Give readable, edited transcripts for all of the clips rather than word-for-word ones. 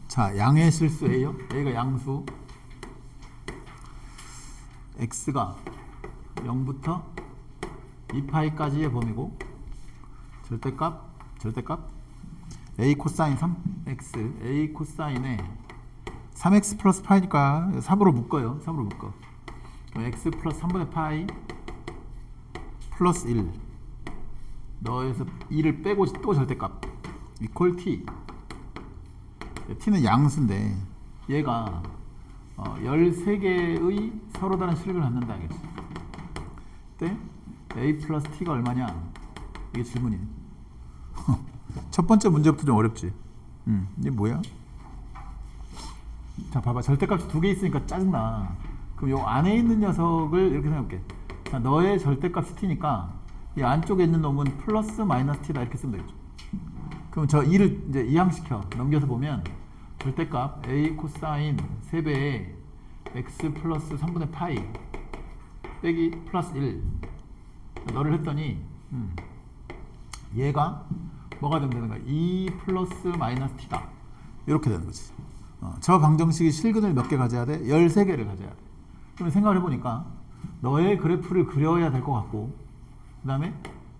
자, 양의 실수 A요. A가 양수. X가 0부터 2파이까지의 범위고 절대값 A 코사인 3X A 코사인에 3X 플러스 파이니까 3으로 묶어요. 3으로 묶어. X 플러스 3분의 파이 플러스 1 너에서 2를 빼고 또 절대값 이퀄 T. T는 양수인데 얘가 13개의 서로 다른 실근을 갖는다 알겠지? 그때 A 플러스 T가 얼마냐? 이게 질문이에요. 첫 번째 문제부터 좀 어렵지? 이게 뭐야? 자, 봐봐. 절대값이 두 개 있으니까 짜증나. 그럼 요 안에 있는 녀석을 이렇게 생각할게. 자, 너의 절대값이 T니까 이 안쪽에 있는 놈은 플러스 마이너스 T다 이렇게 쓰면 되겠죠. 그럼 저 2를 이제 이항시켜 넘겨서 보면 절대값 A 코사인 3배에 X 플러스 3분의 파이 빼기 플러스 1 너를 했더니 얘가 뭐가 되면 되는 거야? 2 플러스 마이너스 T다 이렇게 되는 거지. 저 방정식이 실근을 몇 개 가져야 돼? 13개를 가져야 돼. 그러면 생각을 해보니까 너의 그래프를 그려야 될 것 같고 그 다음에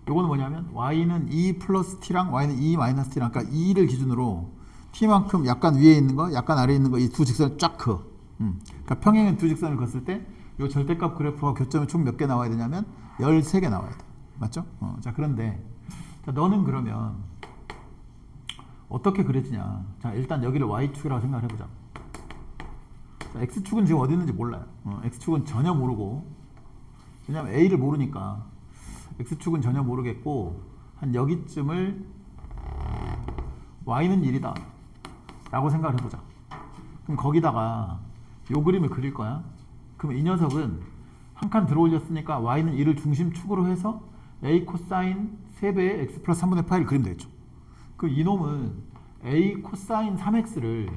요거는 뭐냐면 y는 2 플러스 t랑 y는 2 마이너스 t랑 그러니까 2를 기준으로 t만큼 약간 위에 있는 거 약간 아래에 있는 거 이 두 직선을 쫙 그어. 그러니까 평행의 두 직선을 그었을 때 요 절대값 그래프와 교점이 총 몇 개 나와야 되냐면 13개 나와야 돼. 맞죠? 자, 그런데 자, 너는 그러면 어떻게 그려지냐? 자, 일단 여기를 y축이라고 생각을 해보자. 자, x축은 지금 어디 있는지 몰라요. x축은 전혀 모르고 왜냐면 a를 모르니까 x축은 전혀 모르겠고 한 여기쯤을 y는 1이다 라고 생각을 해보자. 그럼 거기다가 요 그림을 그릴 거야. 그럼 이 녀석은 한 칸 들어 올렸으니까 y는 1을 중심축으로 해서 a 코사인 3배의 x 플러스 3분의 파이를 그리면 되겠죠. 그럼 이놈은 a 코사인 3x를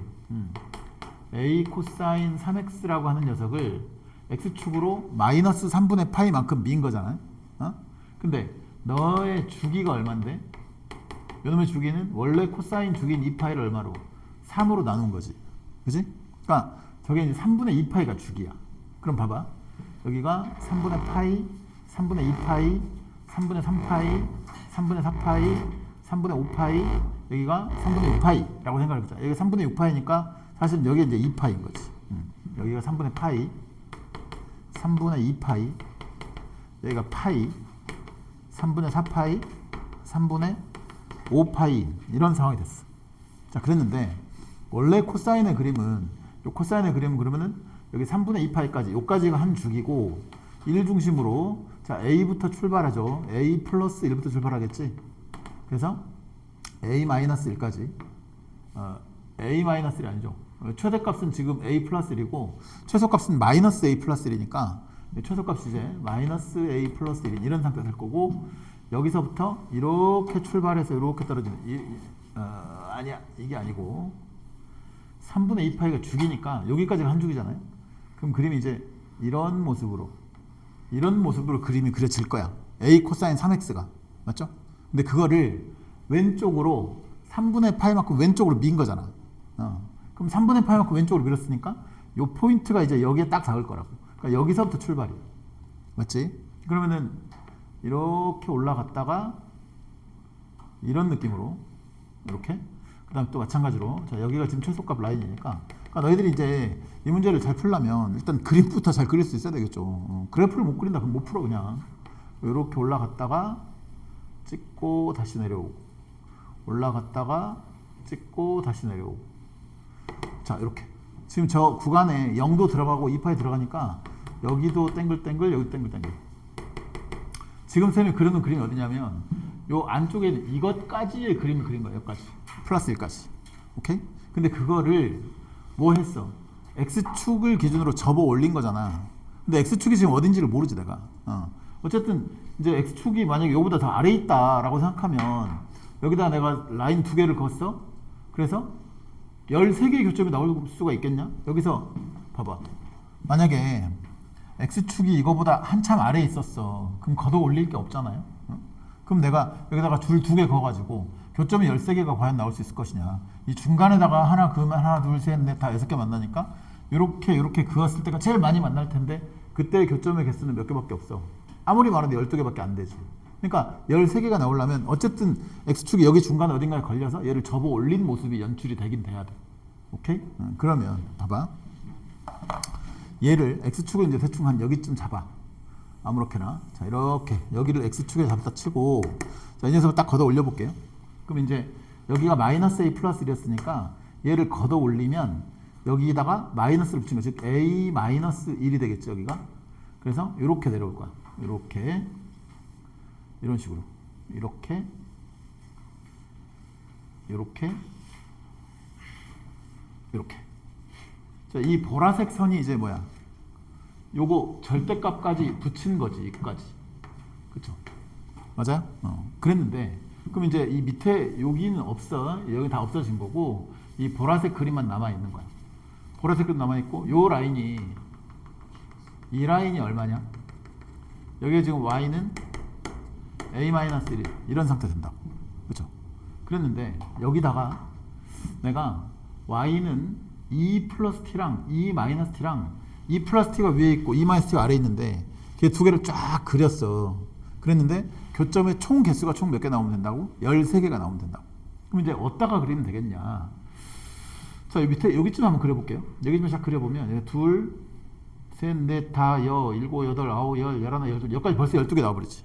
a 코사인 3x라고 하는 녀석을 x축으로 마이너스 3분의 파이만큼 미인 거잖아요. 근데 너의 주기가 얼만데? 요놈의 주기는 원래 코사인 주기인 2파이를 얼마로? 3으로 나눈 거지. 그지? 그러니까 저게 이제 3분의 2파이가 주기야. 그럼 봐봐. 여기가 3분의 파이, 3분의 2파이, 3분의 3파이, 3분의 4파이, 3분의 5파이, 여기가 3분의 6파이라고 생각해보자. 여기가 3분의 6파이니까 사실 여기 이제 2파이인 거지. 여기가 3분의 파이, 3분의 2파이, 여기가 파이, 3분의 4파이, 3분의 5파이 이런 상황이 됐어. 자, 그랬는데 원래 코사인의 그림은 요 코사인의 그림은 그러면은 여기 3분의 2파이까지 요까지가 한 주기고 1 중심으로 자 A부터 출발하죠. A 플러스 1부터 출발하겠지. 그래서 A 마이너스 1까지 A 마이너스 1이 아니죠. 최대값은 지금 A 플러스 1이고 최소값은 마이너스 A 플러스 1이니까 최소값이 이제 마이너스 A 플러스 1인 이런 상태가 될 거고 여기서부터 이렇게 출발해서 이렇게 떨어지는 아니야 이게 아니고 3분의 2파이가 주기니까 여기까지가 한 주기잖아요. 그럼 그림이 이제 이런 모습으로 그림이 그려질 거야. A 코사인 3x가 맞죠? 근데 그거를 왼쪽으로 3분의 파이만큼 왼쪽으로 민 거잖아. 그럼 3분의 파이만큼 왼쪽으로 밀었으니까 요 포인트가 이제 여기에 딱 닿을 거라고. 그러니까 여기서부터 출발이야. 맞지? 그러면은 이렇게 올라갔다가 이런 느낌으로 이렇게 그 다음 또 마찬가지로 자 여기가 지금 최소값 라인이니까 그러니까 너희들이 이제 이 문제를 잘 풀려면 일단 그림부터 잘 그릴 수 있어야 되겠죠. 그래프를 못 그린다 그럼 못 풀어 그냥. 이렇게 올라갔다가 찍고 다시 내려오고 올라갔다가 찍고 다시 내려오고 자 이렇게 지금 저 구간에 0도 들어가고 2파이 들어가니까 여기도 땡글땡글 여기도 땡글땡글. 지금 쌤이 그리는 그림이 어디냐면 요 안쪽에 있는 이것까지의 그림을 그린 거예요. 여기까지 플러스 1까지. 오케이? 근데 그거를 뭐 했어? x축을 기준으로 접어 올린 거잖아. 근데 x축이 지금 어딘지를 모르지 내가. 어쨌든 이제 x축이 만약에 여기보다 더 아래에 있다라고 생각하면 여기다 내가 라인 두 개를 그었어. 그래서 13개의 교점이 나올 수가 있겠냐? 여기서 봐봐. 만약에 x축이 이거보다 한참 아래에 있었어. 그럼 걷어 올릴 게 없잖아요. 그럼 내가 여기다가 줄 2개 그어가지고 교점이 13개가 과연 나올 수 있을 것이냐. 이 중간에다가 하나 그으면 하나, 둘, 셋, 넷 다 6개 만나니까 요렇게 그었을 때가 제일 많이 만날 텐데 그때 교점의 개수는 몇 개밖에 없어. 아무리 많아도 12개밖에 안 되지. 그러니까 13개가 나오려면 어쨌든 X축이 여기 중간에 어딘가에 걸려서 얘를 접어 올린 모습이 연출이 되긴 돼야 돼. 오케이? 그러면 봐봐. 얘를 X축을 이제 대충 한 여기쯤 잡아. 아무렇게나. 자, 이렇게 여기를 X축에 잡다 치고 자, 이 녀석을 딱 걷어 올려 볼게요. 그럼 이제 여기가 마이너스 A 플러스 1이었으니까 얘를 걷어 올리면 여기다가 마이너스를 붙인 거, 즉 A 마이너스 1이 되겠죠, 여기가. 그래서 이렇게 내려올 거야. 이렇게 이런 식으로 이렇게 자, 이 보라색 선이 이제 뭐야? 요거 절대값까지 붙인 거지, 이거까지. 그쵸? 맞아요? 그랬는데 그럼 이제 이 밑에 여기는 없어. 여기 다 없어진 거고 이 보라색 그림만 남아 있는 거야. 보라색 그림 남아 있고 요 라인이 이 라인이 얼마냐? 여기에 지금 y는 a-1 이런 상태 된다고. 그렇죠? 그랬는데 여기다가 내가 y는 2 플러스 t랑 2 마이너스 t랑 2 플러스 t가 위에 있고 2 마이너스 t가 아래에 있는데 걔 두 개를 쫙 그렸어. 그랬는데 교점의 총 개수가 총 몇 개 나오면 된다고? 13개가 나오면 된다고. 그럼 이제 어디다가 그리면 되겠냐? 자, 여기 밑에 여기쯤 한번 그려볼게요. 여기쯤 쫙 그려보면 둘, 셋, 넷, 다, 여, 일곱, 여덟, 아홉, 열, 열하나, 열둘, 여기까지 벌써 12개 나와버리지.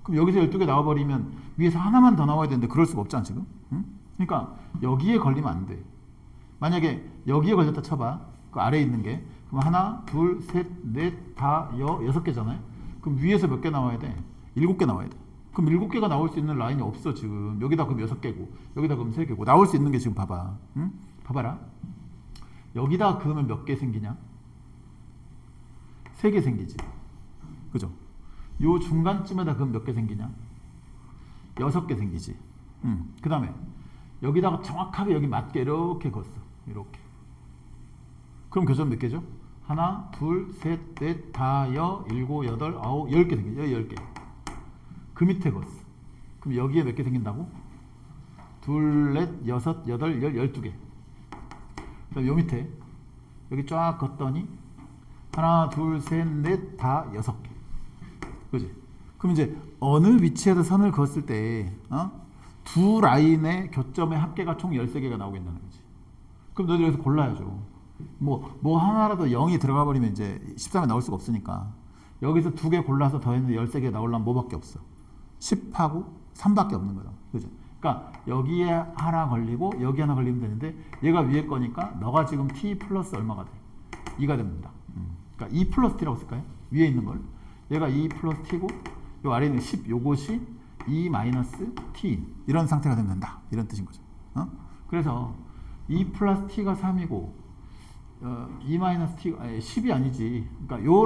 그럼 여기서 12개 나와버리면 위에서 하나만 더 나와야 되는데 그럴 수가 없잖아 지금. 응? 그러니까 여기에 걸리면 안 돼. 만약에 여기에 걸렸다 쳐봐. 그 아래에 있는 게. 그럼 하나, 둘, 셋, 넷, 다, 여, 6개잖아요. 그럼 위에서 몇 개 나와야 돼? 7개 나와야 돼. 그럼 7개가 나올 수 있는 라인이 없어 지금. 여기다 그럼 6개고 여기다 그럼 3개고 나올 수 있는 게 지금 봐봐. 응? 봐봐라. 여기다 그으면 몇 개 생기냐? 3개 생기지. 그죠? 요 중간쯤에다 그럼 몇 개 생기냐? 6개 생기지. 그 다음에 여기다가 정확하게 여기 맞게 이렇게 걷어. 이렇게. 그럼 교점 몇 개죠? 하나, 둘, 셋, 넷, 다, 여, 일곱, 여덟, 아홉, 10개 생기죠. 10개. 그 밑에 걷어. 그럼 여기에 몇 개 생긴다고? 둘, 넷, 여섯, 여덟, 12개. 그 다음 요 밑에 여기 쫙 걷더니 하나, 둘, 셋, 넷, 다 6개. 그지? 그럼 이제 어느 위치에서 선을 그었을 때 두 라인의 교점의 합계가 총 13개가 나오겠다는 거지. 그럼 너희들 여기서 골라야죠. 뭐 하나라도 0이 들어가 버리면 이제 13에 나올 수가 없으니까 여기서 2개 골라서 더했는데 13개 나오려면 뭐밖에 없어? 10하고 3밖에 없는 거야. 그죠? 그러니까 여기에 하나 걸리고 여기 하나 걸리면 되는데 얘가 위에 거니까 너가 지금 t 플러스 얼마가 돼? 2가 됩니다. 그러니까 2 플러스 t라고 쓸까요? 위에 있는 걸. 얘가 2 플러스 t고 요 아래에 있는 10 요것이 2 마이너스 t 이런 상태가 되면 된다. 이런 뜻인 거죠. 그래서 2 플러스 t가 3이고 2 마이너스 t가 10이 아니지. 그러니까 요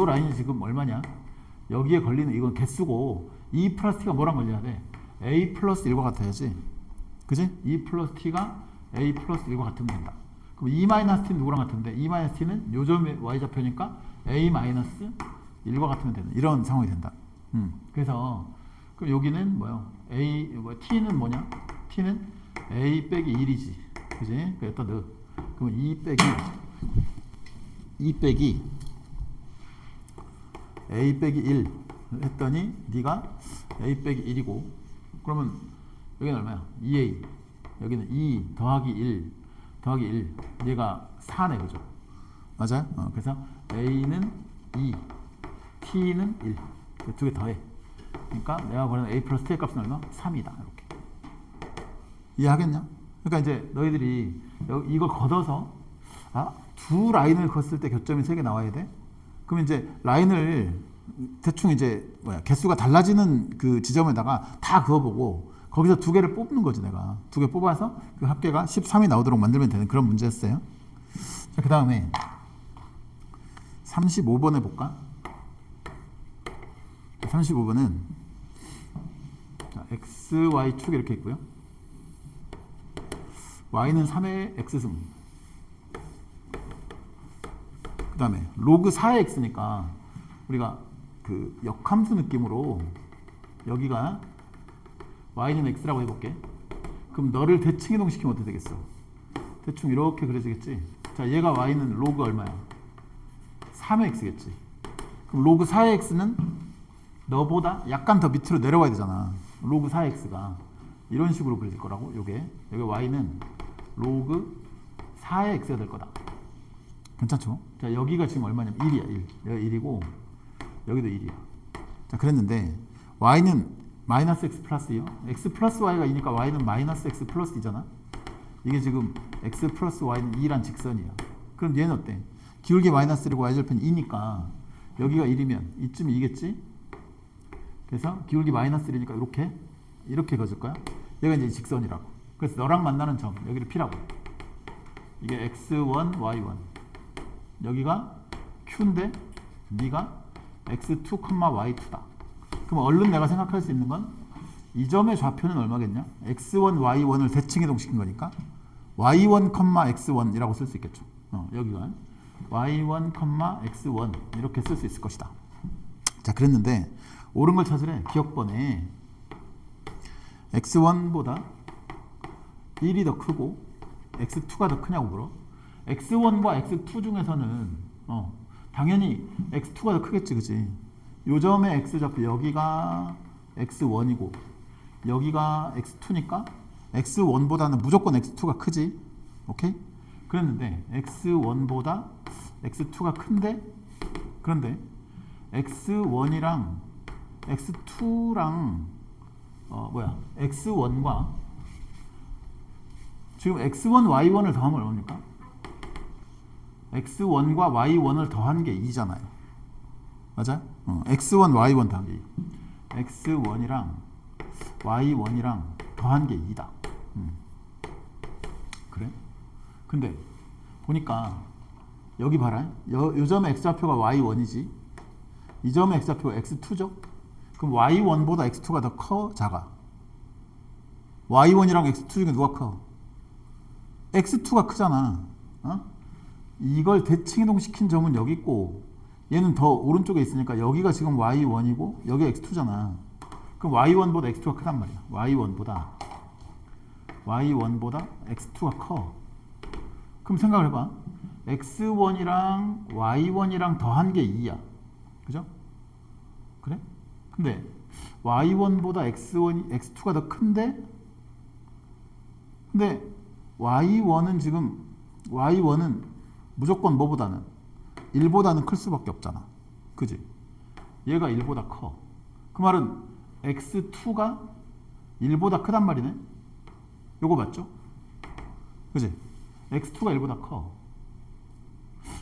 라인이 지금 얼마냐? 여기에 걸리는 이건 개수고 2 플러스 t가 뭐랑 걸려야 돼? a 플러스 1과 같아야지. 그지? 2 플러스 t가 a 플러스 1과 같으면 된다. 그럼 2 마이너스 t는 누구랑 같은데? 2 마이너스 t는 요점의 y좌표니까 a 마이너스 1과 같으면 되는 이런 상황이 된다. 그래서 그럼 여기는 뭐요? t는 뭐냐? t는 a 빼기 1이지. 그지? 그랬다 넣어. 그러면 2 빼기 a 빼기 1 했더니 네가 a 빼기 1이고 그러면 여기는 얼마야? 2a 여기는 2 더하기 1 더하기 1 얘가 4네. 그죠? 맞아요? 그래서 a는 2 t는 1 두 개 더해. 그러니까 내가 구하는 a 플러스 t의 값은 얼마? 3이다. 이렇게 이해하겠냐? 그러니까 이제 너희들이 이걸 걷어서 두 라인을 걷을 때 교점이 3개 나와야 돼. 그럼 이제 라인을 대충 이제 개수가 달라지는 그 지점에다가 다 그어보고 거기서 2개를 뽑는 거지. 내가 2개 뽑아서 그 합계가 13이 나오도록 만들면 되는 그런 문제였어요. 자, 그 다음에 35번 해볼까? 35번은 x, y 축 이렇게 있고요. y는 3의 x승. 그 다음에 로그 4의 x니까 우리가 그 역함수 느낌으로 여기가 y는 x라고 해볼게. 그럼 너를 대칭 이동시키면 어떻게 되겠어? 대충 이렇게 그려지겠지. 자, 얘가 y는 로그 얼마야? 3의 x겠지. 그럼 로그 4의 x는 너보다 약간 더 밑으로 내려와야 되잖아. 로그 4의 x가 이런 식으로 그려질 거라고. 여기 y는 로그 4의 x가 될 거다. 괜찮죠? 자, 여기가 지금 얼마냐면 1이야. 1. 여기가 1이고 여기도 1이야. 자, 그랬는데 y는 마이너스 x 플러스요. x 플러스 y가 2니까 y는 마이너스 x 플러스 2잖아. 이게 지금 x 플러스 y는 2란 직선이야. 그럼 얘는 어때? 기울기 마이너스 1이고 y절편 2니까 여기가 1이면 이쯤이 2겠지? 그래서 기울기 마이너스 1이니까 이렇게 그어줄 거야. 얘가 이제 직선이라고. 그래서 너랑 만나는 점 여기를 P라고. 이게 x1, y1. 여기가 Q인데 네가 x2, y2다. 그럼 얼른 내가 생각할 수 있는 건 이 점의 좌표는 얼마겠냐? x1, y1을 대칭 이동시킨 거니까 y1, x1이라고 쓸 수 있겠죠. 여기가 y1, x1 이렇게 쓸 수 있을 것이다. 자, 그랬는데 옳은 걸 찾으래. 기억번에 x1보다 1이 더 크고 x2가 더 크냐고 물어. x1과 x2 중에서는 당연히 x2가 더 크겠지, 그지? 요 점의 x좌표 여기가 x1이고 여기가 x2니까 x1보다는 무조건 x2가 크지. 오케이? 그랬는데 x1보다 x2가 큰데 그런데 x1이랑 x2랑 x1과 지금 x1, y1을 더하면 얼마입니까? x1과 y1을 더한 게 2잖아요. 맞아요? x1, y1 더한 게 2. x1이랑 y1이랑 더한 게 2다. 그래? 근데 보니까 여기 봐라. 요 점의 x좌표가 y1이지. 이 점의 x좌표가 x2죠. 그럼 y1보다 x2가 더 커? 작아? y1이랑 x2 중에 누가 커? x2가 크잖아. 이걸 대칭 이동시킨 점은 여기 있고 얘는 더 오른쪽에 있으니까 여기가 지금 y1이고 여기가 x2잖아. 그럼 y1보다 x2가 크단 말이야. y1보다 x2가 커. 그럼 생각을 해봐. x1이랑 y1이랑 더한 게 2야. 그죠? 그래? 근데 y1보다 x2가 더 큰데 근데 y1은 무조건 뭐보다는 1보다는 클 수밖에 없잖아. 그지? 얘가 1보다 커. 그 말은 x2가 1보다 크단 말이네. 요거 맞죠? 그지? x2가 1보다 커.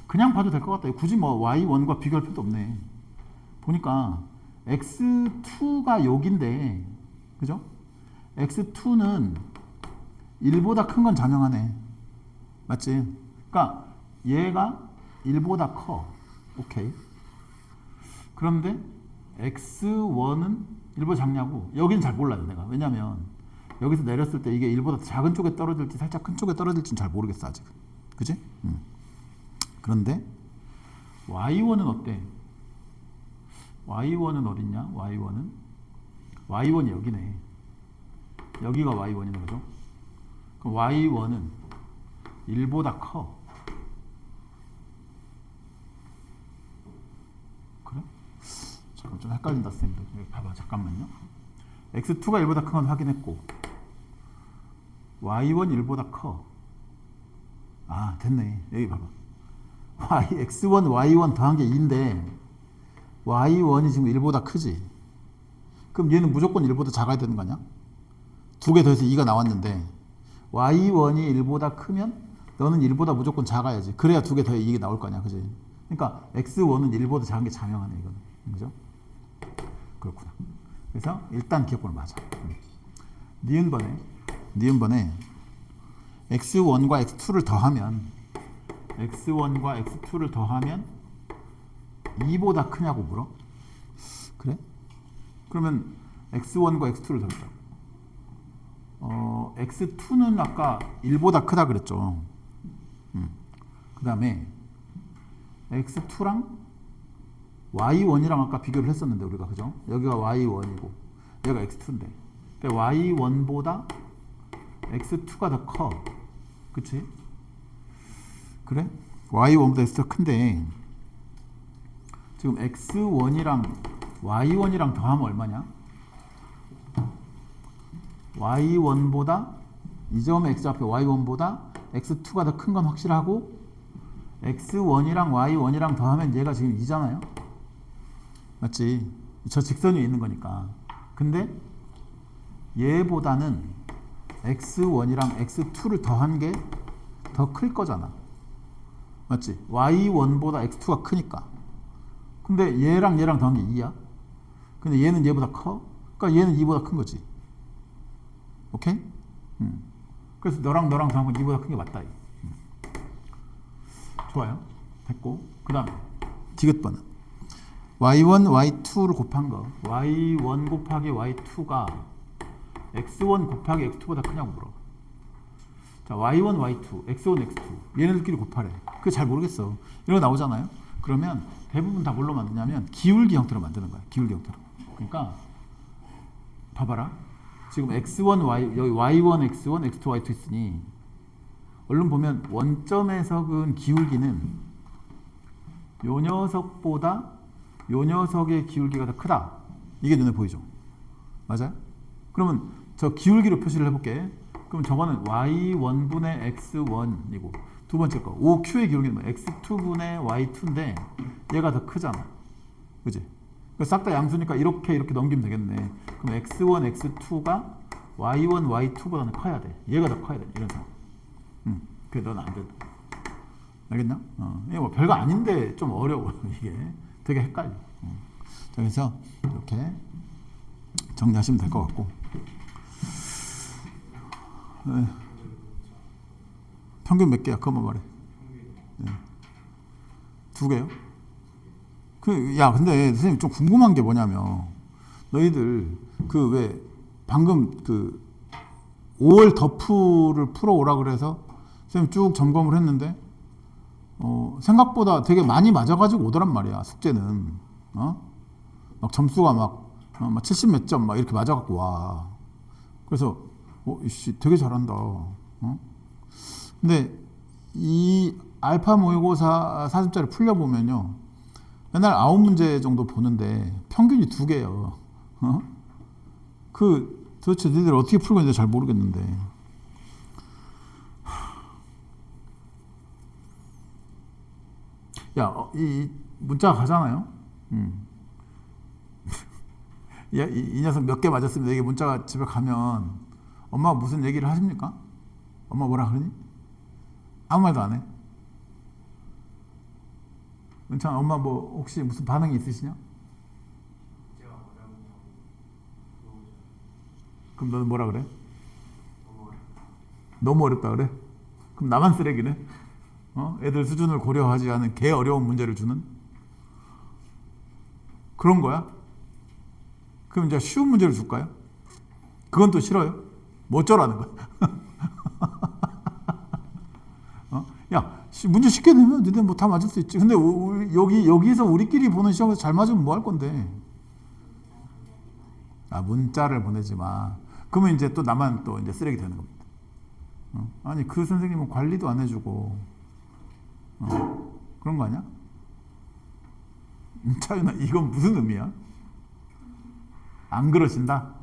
그냥 봐도 될 것 같다. 굳이 뭐 y1과 비교할 필요도 없네. 보니까 x2가 여긴데 그죠? x2는 1보다 큰 건 자명하네. 맞지? 그러니까 얘가 1보다 커. 오케이. 그런데 x1은 1보다 작냐고? 여기는 잘 몰라요, 내가. 왜냐면 여기서 내렸을 때 이게 1보다 작은 쪽에 떨어질지 살짝 큰 쪽에 떨어질지는 잘 모르겠어, 아직. 그지? 그런데 y1은 어때? y1은 어딨냐? y1이 여기네. 여기가 y1이네, 그죠? 그럼 y1은 1보다 커. 그래? 잠깐 좀 헷갈린다, 쌤들. 여기 봐봐, 잠깐만요. x2가 1보다 큰 건 확인했고 y1 1보다 커. 아, 됐네. 여기 봐봐. x1, y1 더한 게 2인데 y1이 지금 1보다 크지. 그럼 얘는 무조건 1보다 작아야 되는 거 아니야? 두 개 더해서 2가 나왔는데 y1이 1보다 크면 너는 1보다 무조건 작아야지. 그래야 두 개 더해 2가 나올 거 아니야. 그지? 그러니까 x1은 1보다 작은 게 자명하네, 이거는. 그죠? 그렇구나. 그래서 일단 기억번호 맞아. 니은번에 x1과 x2를 더하면 x1과 x2를 더하면 2보다 크냐고 물어? 그래? 그러면 x1과 x2를 더했다. x2는 아까 1보다 크다 그랬죠. 그 다음에 x2랑 y1이랑 아까 비교를 했었는데 우리가, 그죠? 여기가 y1이고 얘가 x2인데. 그러니까 y1보다 x2가 더 커. 그치? 그래? y1보다 x가 큰데 지금 x1이랑 y1이랑 더하면 얼마냐? y1보다 이 점의 x좌표 y1보다 x2가 더 큰 건 확실하고 x1이랑 y1이랑 더하면 얘가 지금 2잖아요. 맞지? 저 직선 위에 있는 거니까. 근데 얘보다는 x1이랑 x2를 더한 게 더 클 거잖아. 맞지? y1보다 x2가 크니까. 근데 얘랑 더한 게 2야. 근데 얘는 얘보다 커. 그러니까 얘는 2보다 큰 거지. 오케이? 그래서 너랑 더한 건 2보다 큰 게 맞다. 좋아요. 됐고. 그 다음에 디귿번은 y1, y2를 곱한 거. y1 곱하기 y2가 x1 곱하기 x2보다 크냐고 물어. 자, y1, y2, x1, x2 얘네들끼리 곱하래. 그거 잘 모르겠어. 이런 거 나오잖아요. 그러면 대부분 다 뭘로 만드냐면 기울기 형태로 만드는 거야. 기울기 형태로. 그러니까 봐봐라. 지금 x1, 여기 y1, x1, x2, y2 있으니 얼른 보면 원점에서 그은 기울기는 요 녀석보다 요 녀석의 기울기가 더 크다. 이게 눈에 보이죠? 맞아요? 그러면 저 기울기로 표시를 해볼게. 그럼 저거는 y1분의 x1이고 두 번째 거 OQ의 기울기는 뭐 x2분의 y2인데 얘가 더 크잖아. 그지? 싹 다 양수니까 이렇게 넘기면 되겠네. 그럼 x1, x2가 y1, y2보다는 커야 돼. 얘가 더 커야 돼. 이런 상황. 그래, 넌 안 돼. 알겠나? 이게 뭐 별거 아닌데 좀 어려워. 이게 되게 헷갈려. 자, 그래서 이렇게 정리하시면 될 것 같고. 네. 평균 몇 개야? 그것만 말해. 네. 2개요? 근데 선생님 좀 궁금한 게 뭐냐면 너희들 그 왜 방금 그 5월 더프를 풀어오라 그래서 선생님 쭉 점검을 했는데 생각보다 되게 많이 맞아가지고 오더란 말이야. 숙제는 막 점수가 막 70 몇 점 막 이렇게 맞아갖고 와. 그래서 이씨 되게 잘한다. 근데 이 알파 모의고사 40자리 풀려보면요, 맨날 9문제 정도 보는데 평균이 2개예요. 도대체 너희들 어떻게 풀고 있는지 잘 모르겠는데. 이 문자가 가잖아요. 이 녀석 몇 개 맞았습니다. 이게 문자가 집에 가면 엄마가 무슨 얘기를 하십니까? 엄마 뭐라 그러니? 아무 말도 안 해. 은찬 엄마 뭐 혹시 무슨 반응이 있으시냐? 그럼 너는 뭐라 그래? 너무 어렵다 그래? 그럼 나만 쓰레기네? 애들 수준을 고려하지 않은 개 어려운 문제를 주는? 그런 거야? 그럼 이제 쉬운 문제를 줄까요? 그건 또 싫어요? 뭐 어쩌라는 거야? 문제 쉽게 내면 너네 뭐 다 맞을 수 있지. 근데 여기서 우리끼리 보는 시험에서 잘 맞으면 뭐 할 건데? 문자를 보내지 마. 그러면 이제 또 나만 또 이제 쓰레기 되는 겁니다. 아니 그 선생님은 관리도 안 해주고 그런 거 아니야? 차윤아, 이건 무슨 의미야? 안 그러신다?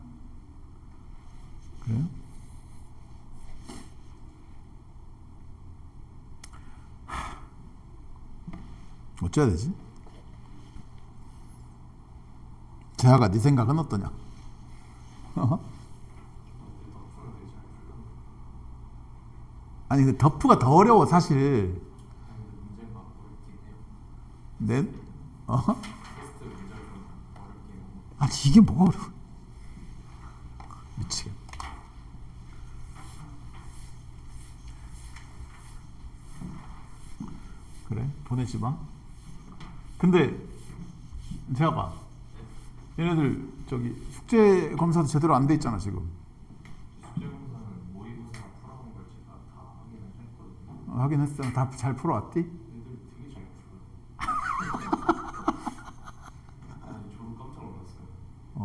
그래요? 어째야 되지? 재하가 네 생각은 어떠냐? 아니 그 더프가 더 어려워 사실. 네? 아니 이게 뭐가 어려워? 미치겠다. 그래 보내지 마. 근데 제가 봐. 얘네들 저기 숙제 검사도 제대로 안 돼 있잖아 지금. 숙제 검사는 모의고사 풀어본 걸 제가 다 확인을 했거든요. 확인했어. 다 잘 풀어왔디? 애들 되게 잘 풀어요. 아니 저도 깜짝 놀랐어요.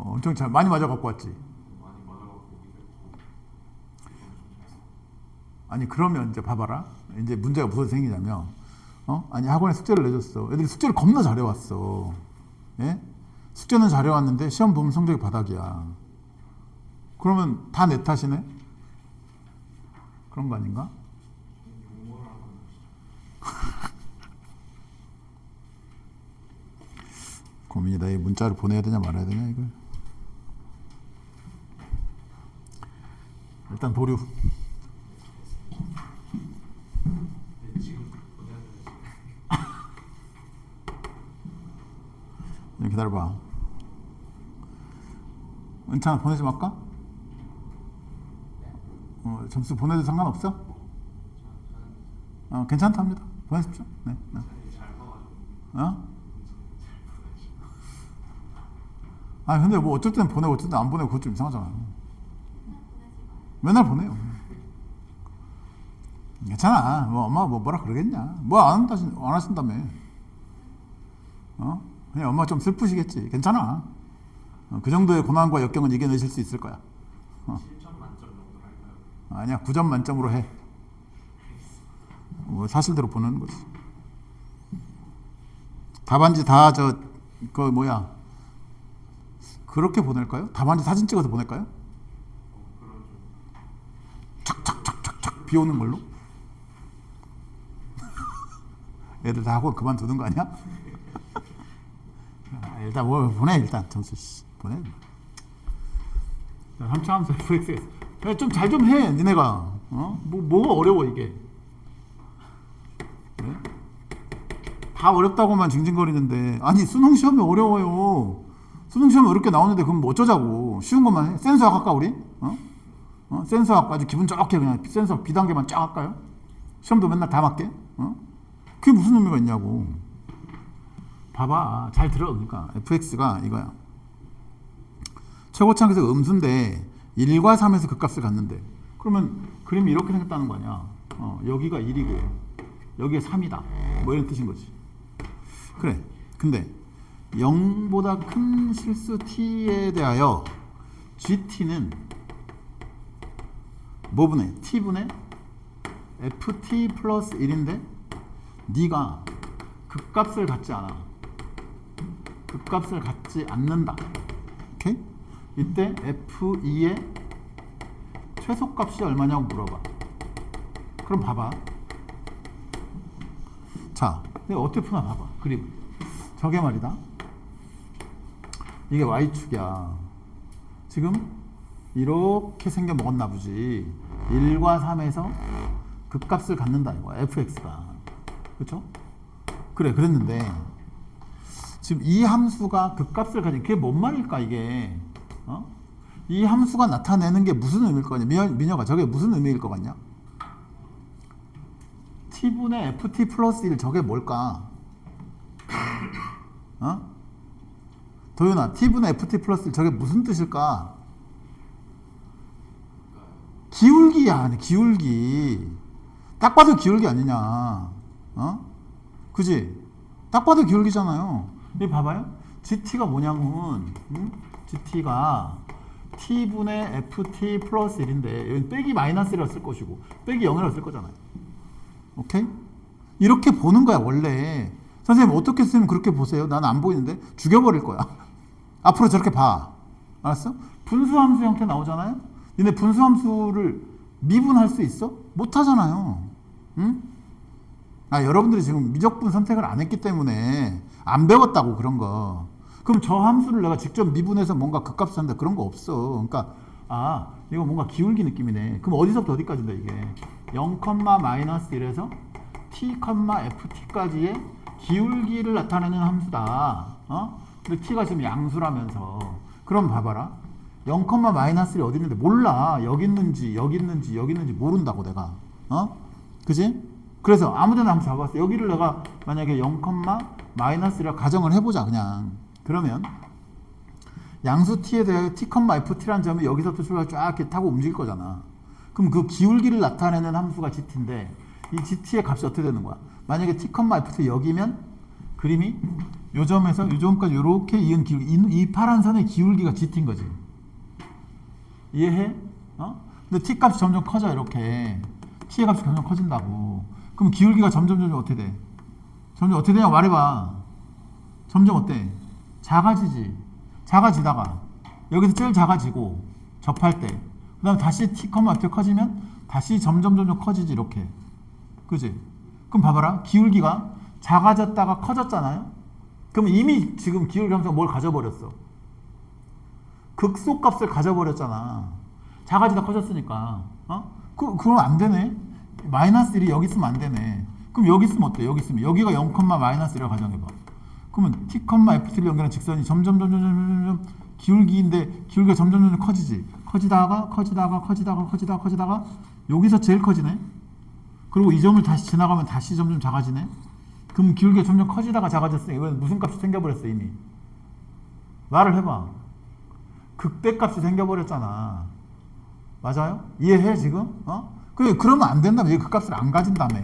엄청 잘 많이 맞아 갖고 왔지. 많이 맞아갖고 오기 됐고 아니 그러면 이제 봐봐라. 이제 문제가 무슨 생기냐면 아니 학원에 숙제를 내줬어. 애들이 숙제를 겁나 잘해왔어. 예? 숙제는 잘해왔는데 시험 보면 성적이 바닥이야. 그러면 다 내 탓이네? 그런 거 아닌가? 용어를 한번 고민이다. 이 문자를 보내야 되냐 말아야 되냐 이걸. 일단 보류. 근데 지금 보내야 되는 좀 기다려봐. 은찬아 보내지 말까? 점수 보내도 상관없어? 괜찮답니다. 보내십시오. 네. 네. 잘 봐가지고 근데 뭐 어쩔 때는 보내고 어쩔 때는 안 보내고 그것 좀 이상하잖아. 맨날 보내요. 괜찮아. 뭐 엄마가 뭐라 그러겠냐. 뭐 안 하신다며. 그냥 엄마 좀 슬프시겠지. 괜찮아. 그 정도의 고난과 역경은 이겨내실 수 있을 거야. 7점 만점 정도 할까요? 아니야. 9점 만점으로 해. 뭐 사실대로 보내는 거지. 답안지 다 그렇게 보낼까요? 답안지 사진 찍어서 보낼까요? 그러죠. 착착착착착 비오는 걸로? 애들 다 학원 그만두는 거 아니야? 일단 뭐 보내. 일단 점수 보내. 3차 함수 fx 좀 잘 좀 해. 니네가 뭐가 어려워 이게. 네? 다 어렵다고만 징징거리는데 아니 수능 시험이 어려워요. 수능 시험이 어렵게 나오는데 그럼 뭐 어쩌자고. 쉬운 것만 해. 센수학 할까 우리? 센수학 아주 기분 좋게 그냥 센수학 B단계만 쫙 할까요? 시험도 맨날 다 맞게? 그게 무슨 의미가 있냐고. 봐봐. 잘 들어. 그러니까 fx가 이거야. 최고차항에서 음수인데 1과 3에서 극값을 갖는데 그러면 그림이 이렇게 생겼다는 거 아니야. 여기가 1이고 여기가 3이다. 뭐 이런 뜻인 거지. 그래. 근데 0보다 큰 실수 t에 대하여 gt는 뭐분의 t분의 ft 플러스 1인데 네가 극값을 갖지 않아. 극값을 갖지 않는다. 오케이? 이때 f2의 최소값이 얼마냐고 물어봐. 그럼 봐봐. 자, 내가 어떻게 푸나 봐봐. 그림. 저게 말이다. 이게 y축이야. 지금 이렇게 생겨 먹었나 보지. 1과 3에서 극값을 갖는다 이거야. fx가. 그렇죠? 그래, 그랬는데 지금 이 함수가 극값을 가진 그게 뭔 말일까 이게? 이 함수가 나타내는 게 무슨 의미일 거 같냐? 민혁아, 저게 무슨 의미일 것 같냐? t분의 ft 플러스 1 저게 뭘까? 도윤아, t분의 ft 플러스 1 저게 무슨 뜻일까? 기울기야. 아니, 기울기. 딱 봐도 기울기 아니냐. 그지? 딱 봐도 기울기잖아요. 여기 봐봐요. GT가 뭐냐면 GT가 T분의 FT 플러스 1인데 여기 빼기 마이너스 1이라 쓸 것이고 빼기 0이라 쓸 거잖아요. 오케이? 이렇게 보는 거야 원래. 선생님 어떻게 쓰면 그렇게 보세요. 나는 안 보이는데 죽여버릴 거야. 앞으로 저렇게 봐. 알았어? 분수함수 형태 나오잖아요. 근데 분수함수를 미분할 수 있어? 못하잖아요. 응? 여러분들이 지금 미적분 선택을 안 했기 때문에 안 배웠다고 그런 거. 그럼 저 함수를 내가 직접 미분해서 뭔가 극값을 한다 그런 거 없어. 그러니까 이거 뭔가 기울기 느낌이네. 그럼 어디서부터 어디까지인데 이게 0, 마이너스 1에서 t, ft까지의 기울기를 나타내는 함수다. 근데 t가 지금 양수라면서. 그럼 봐봐라. 0, 마이너스 1이 어디 있는데 몰라. 여기 있는지 여기 있는지 여기 있는지 모른다고 내가. 그지? 그래서 아무데나 한번 잡았어. 여기를 내가 만약에 0, 마이너스 1이라 가정을 해보자 그냥. 그러면 양수 t에 대해 t, ft라는 점이 여기서부터 출발 쫙 이렇게 타고 움직일 거잖아. 그럼 그 기울기를 나타내는 함수가 gt인데 이 gt의 값이 어떻게 되는 거야? 만약에 t, ft 여기면 그림이 요 점에서 요 점까지 요렇게 이은 기울기, 이 파란 선의 기울기가 GT인 거지. 이해해? 근데 t 값이 점점 커져. 이렇게 t의 값이 점점 커진다고. 그럼 기울기가 점점 어떻게 돼? 점점 어떻게 되냐 말해봐. 점점 어때? 작아지지. 작아지다가 여기서 제일 작아지고 접할 때, 그 다음에 다시 t, f 커지면 다시 점점 커지지. 이렇게. 그지? 그럼 봐봐라. 기울기가 작아졌다가 커졌잖아요. 그럼 이미 지금 기울기 함수가 뭘 가져버렸어? 극소값을 가져버렸잖아. 작아지다 커졌으니까. 그럼 안 되네. 마이너스 1이 여기 있으면 안 되네. 그럼 여기 있으면 어때? 여기 있으면 여기가 0, 마이너스 1이라고 가정해봐. 그러면 t, f3를 연결한 직선이 점점 기울기인데 기울기가 점점 커지지. 커지다가 여기서 제일 커지네. 그리고 이 점을 다시 지나가면 다시 점점 작아지네. 그럼 기울기가 점점 커지다가 작아졌으니 이건 무슨 값이 생겨버렸어 이미. 말을 해봐. 극대값이 생겨버렸잖아. 맞아요? 이해해 지금? 그러면 안 된다며. 얘 그 값을 안 가진다며.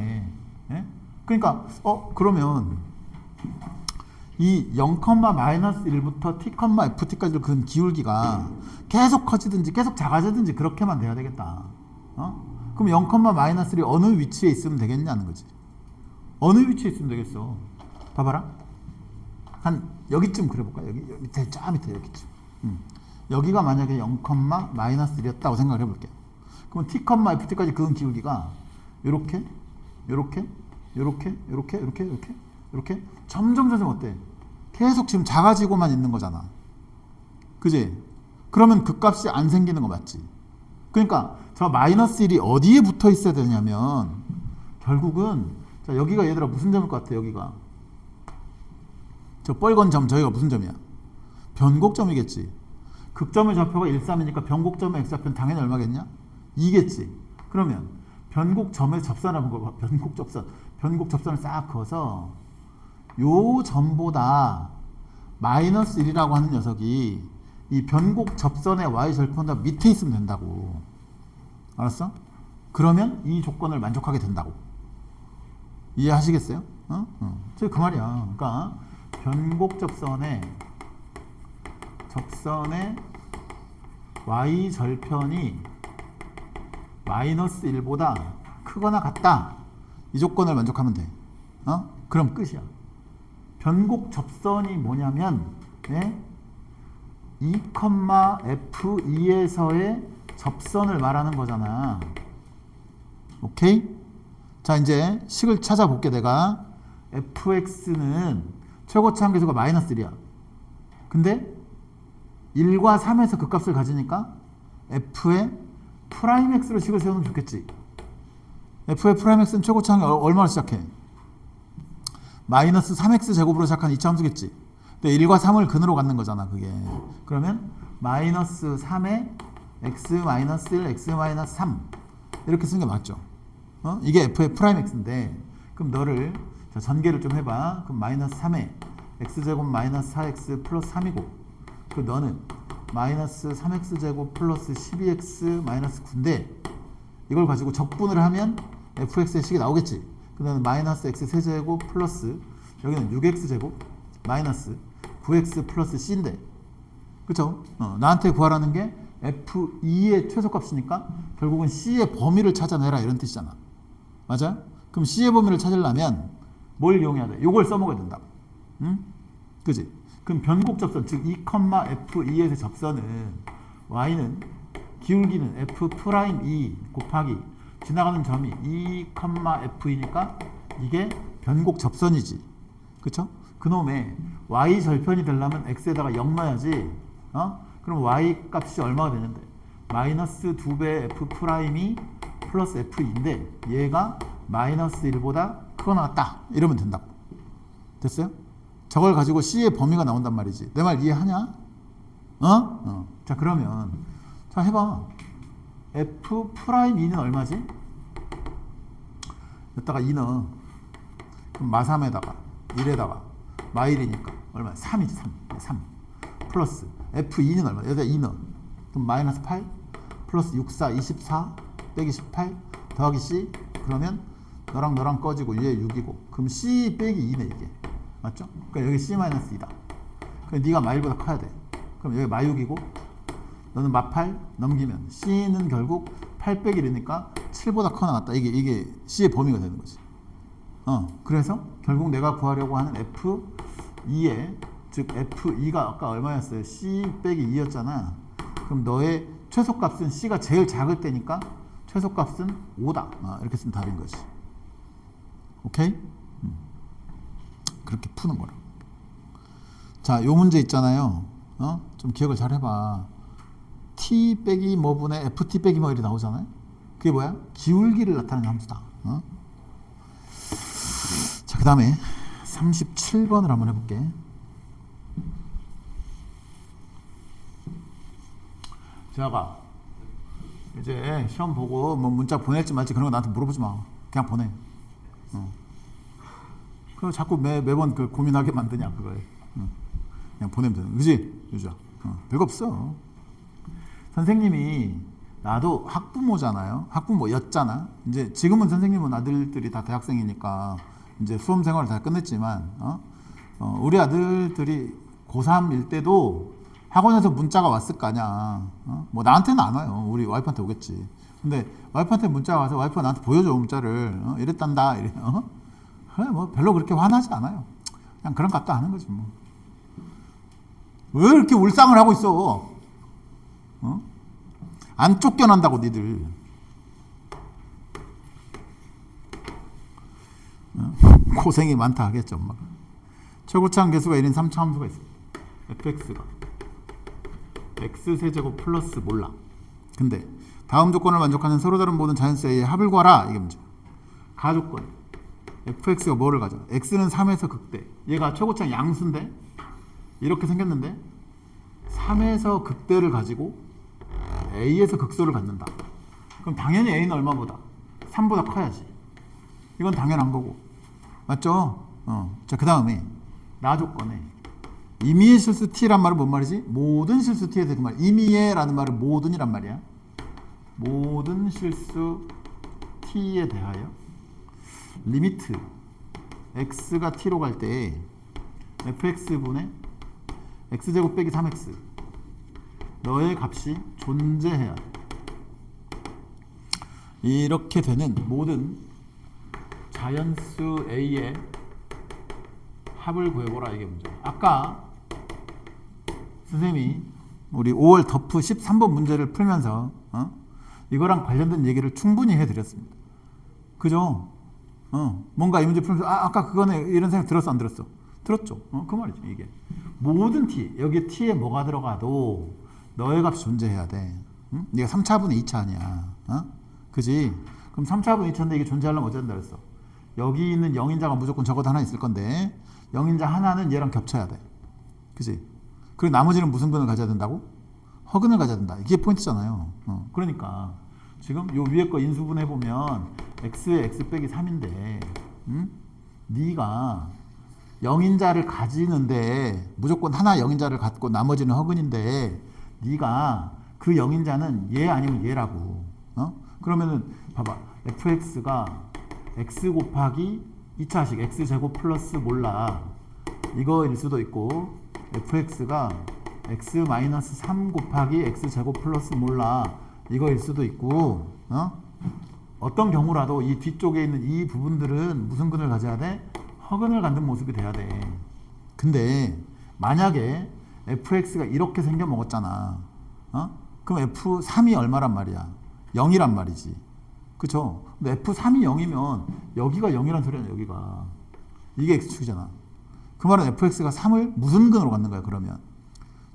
예? 그러니까 그러면 이 0, 마이너스 1부터 t, ft까지 그 기울기가 계속 커지든지 계속 작아지든지 그렇게만 돼야 되겠다. 그럼 0, 마이너스 1이 어느 위치에 있으면 되겠냐는 거지. 어느 위치에 있으면 되겠어. 봐봐라. 한 여기쯤 그려볼까? 여기 밑에, 저 밑에 여기쯤. 여기가 만약에 0, 마이너스 1이었다고 생각을 해볼게요. 그러면 t, ft까지 그은 기울기가 요렇게 점점 어때? 계속 지금 작아지고만 있는 거잖아. 그지? 그러면 그 값이 안 생기는 거 맞지? 그러니까 저 마이너스 1이 어디에 붙어 있어야 되냐면 결국은 자, 여기가 얘들아 무슨 점일 것 같아? 여기가 저 빨간 점, 저희가 무슨 점이야? 변곡점이겠지. 극점의 좌표가 1, 3이니까 변곡점의 x좌표는 당연히 얼마겠냐? 2겠지. 그러면 변곡점에 접선하는 거 봐. 변곡접선을 싹 그어서 요 점보다 마이너스 1이라고 하는 녀석이 이 변곡접선의 y절편보다 밑에 있으면 된다고. 알았어? 그러면 이 조건을 만족하게 된다고. 이해하시겠어요? 그 말이야. 그러니까 변곡접선의 y절편이 마이너스 1보다 크거나 같다. 이 조건을 만족하면 돼. 그럼 끝이야. 변곡접선이 뭐냐면 2, f2에서의 접선을 말하는 거잖아. 오케이? 자, 이제 식을 찾아볼게. 내가 fx는 최고치 한계수가 마이너스 1이야. 근데 1과 3에서 그 값을 가지니까 f의 프라임 x로 식을 세우면 좋겠지. f의 프라임 x는 최고치 한계 얼마로 시작해? 마이너스 3x 제곱으로 시작한 이차 함수겠지. 근데 1과 3을 근으로 갖는 거잖아, 그게. 그러면 마이너스 3에 x 마이너스 1, x 마이너스 3 이렇게 쓰는 게 맞죠. 이게 f의 프라임 x인데, 그럼 너를 자, 전개를 좀 해봐. 그럼 마이너스 3에 x제곱 마이너스 4x 플러스 3이고, 그 너는 마이너스 3x제곱 플러스 12x 마이너스 9인데 이걸 가지고 적분을 하면 fx의 식이 나오겠지. 그 다음에 마이너스 x 세제곱 플러스 여기는 6x제곱 마이너스 9x 플러스 c인데, 그쵸? 나한테 구하라는 게 f2의 최소값이니까 결국은 c의 범위를 찾아내라 이런 뜻이잖아. 맞아? 그럼 c의 범위를 찾으려면 뭘 이용해야 돼? 요걸 써먹어야 된다고. 응? 그지? 그럼 변곡접선, 즉 2, f2에서 접선은 y는 기울기는 f'2 곱하기 지나가는 점이 2, f이니까 이게 변곡접선이지. 그쵸? 그놈의 y절편이 되려면 x에다가 0 넣어야지. 그럼 y 값이 얼마가 되는데? 마이너스 2배 f' 플러스 f인데 얘가 마이너스 1보다 크거나 같다. 이러면 된다고. 됐어요? 저걸 가지고 c의 범위가 나온단 말이지. 내 말 이해하냐? 자, 그러면 자 해봐. f'2는 얼마지? 여기다가 2 넣어. 그럼 마3에다가 1에다가 마1이니까 얼마? 3이지. 3 플러스 f2는 얼마? 여기다 2 넣어. 그럼 마이너스 8 플러스 6, 4, 24 빼기 18 더하기 c. 그러면 너랑 꺼지고 얘 6이고, 그럼 c 빼기 2네 이게. 맞죠? 그러니까 여기 C-2다. 그럼 네가 마1보다 커야 돼. 그럼 여기 마6이고 너는 마8 넘기면 C는 결국 8 빼기 1이니까 7보다 커 나왔다. 이게 C의 범위가 되는 거지. 그래서 결국 내가 구하려고 하는 F2에 즉 F2가 아까 얼마였어요? C 빼기 2였잖아. 그럼 너의 최소값은 C가 제일 작을 때니까 최소값은 5다. 이렇게 쓰면 답인 거지. 오케이? 그렇게 푸는 거라. 자, 요 문제 있잖아요. 좀 기억을 잘 해봐. T 빼기 뭐분의 FT 빼기 뭐 이렇게 나오잖아요. 그게 뭐야? 기울기를 나타내는 함수다. 자, 그 다음에 37번을 한번 해볼게. 제가 이제 시험 보고 뭐 문자 보낼지 말지 그런 거 나한테 물어보지 마. 그냥 보내. 그거 자꾸 매번 그 고민하게 만드냐 그거에. 그냥 보내면 되는. 그지? 유주야. 별거 없어. 선생님이 나도 학부모잖아요. 학부모였잖아. 이제 지금은 선생님은 아들들이 다 대학생이니까 이제 수험 생활을 다 끝냈지만 우리 아들들이 고3일 때도 학원에서 문자가 왔을 거 아니야. 뭐 나한테는 안 와요. 우리 와이프한테 오겠지. 근데 와이프한테 문자가 와서 와이프가 나한테 보여줘 문자를. 이랬단다. 이래. 그래 뭐 별로 그렇게 화나지 않아요. 그냥 그런 값도 하는 거지 뭐. 왜 이렇게 울상을 하고 있어? 안 쫓겨난다고 니들. 고생이 많다 하겠죠 엄마가. 최고차항 계수가 1인 3차 함수가 있어. fx가 x세제곱 플러스 몰라. 근데 다음 조건을 만족하는 서로 다른 모든 자연수 A의 합을 구하라. 이게 문제. 가조건 fx가 뭐를 가져? x는 3에서 극대. 얘가 최고차항 양수인데 이렇게 생겼는데 3에서 극대를 가지고 A에서 극소를 갖는다. 그럼 당연히 A는 얼마보다? 3보다 커야지. 이건 당연한 거고. 맞죠? 자, 그 다음에 나 조건에 임의의 실수 T란 말은 뭔 말이지? 모든 실수 T에 대해 그 말. 임의의 라는 말은 모든이란 말이야. 모든 실수 T에 대하여 리미트 X가 T로 갈 때 fx분의 x제곱 빼기 3x 너의 값이 존재해야 돼. 이렇게 되는 모든 자연수 A의 합을 구해보라. 이게 문제야. 아까 선생님이 우리 5월 더프 13번 문제를 풀면서 이거랑 관련된 얘기를 충분히 해드렸습니다. 그죠? 뭔가 이 문제 풀면서 아까 그거네 이런 생각 들었어 안 들었어? 들었죠? 그 말이죠. 이게 모든 t 여기 t에 뭐가 들어가도 너의 값이 존재해야 돼. 응? 네가 3차분의 2차 아니야. 그지? 그럼 3차분의 2차인데 이게 존재하려면 어찌 된다 그랬어? 여기 있는 영인자가 무조건 적어도 하나 있을 건데 영인자 하나는 얘랑 겹쳐야 돼. 그지? 그리고 나머지는 무슨 근을 가져야 된다고? 허근을 가져야 된다. 이게 포인트잖아요. 그러니까 지금 요 위에 거 인수분해 보면 x에 x 빼기 3인데 네가 영인자를 가지는데 무조건 하나 영인자를 갖고 나머지는 허근인데 네가 그 영인자는 얘 아니면 얘라고. 그러면은 봐봐. fx가 x 곱하기 2차식 x제곱 플러스 몰라. 이거일 수도 있고 fx가 x 마이너스 3 곱하기 x제곱 플러스 몰라. 이거일 수도 있고 어떤 경우라도 이 뒤쪽에 있는 이 부분들은 무슨 근을 가져야 돼? 허근을 갖는 모습이 돼야 돼. 근데 만약에 fx가 이렇게 생겨 먹었잖아. 그럼 f3이 얼마란 말이야? 0이란 말이지. 그쵸? 근데 f3이 0이면 여기가 0이란 소리야. 여기가. 이게 x축이잖아. 그 말은 fx가 3을 무슨 근으로 갖는 거야 그러면?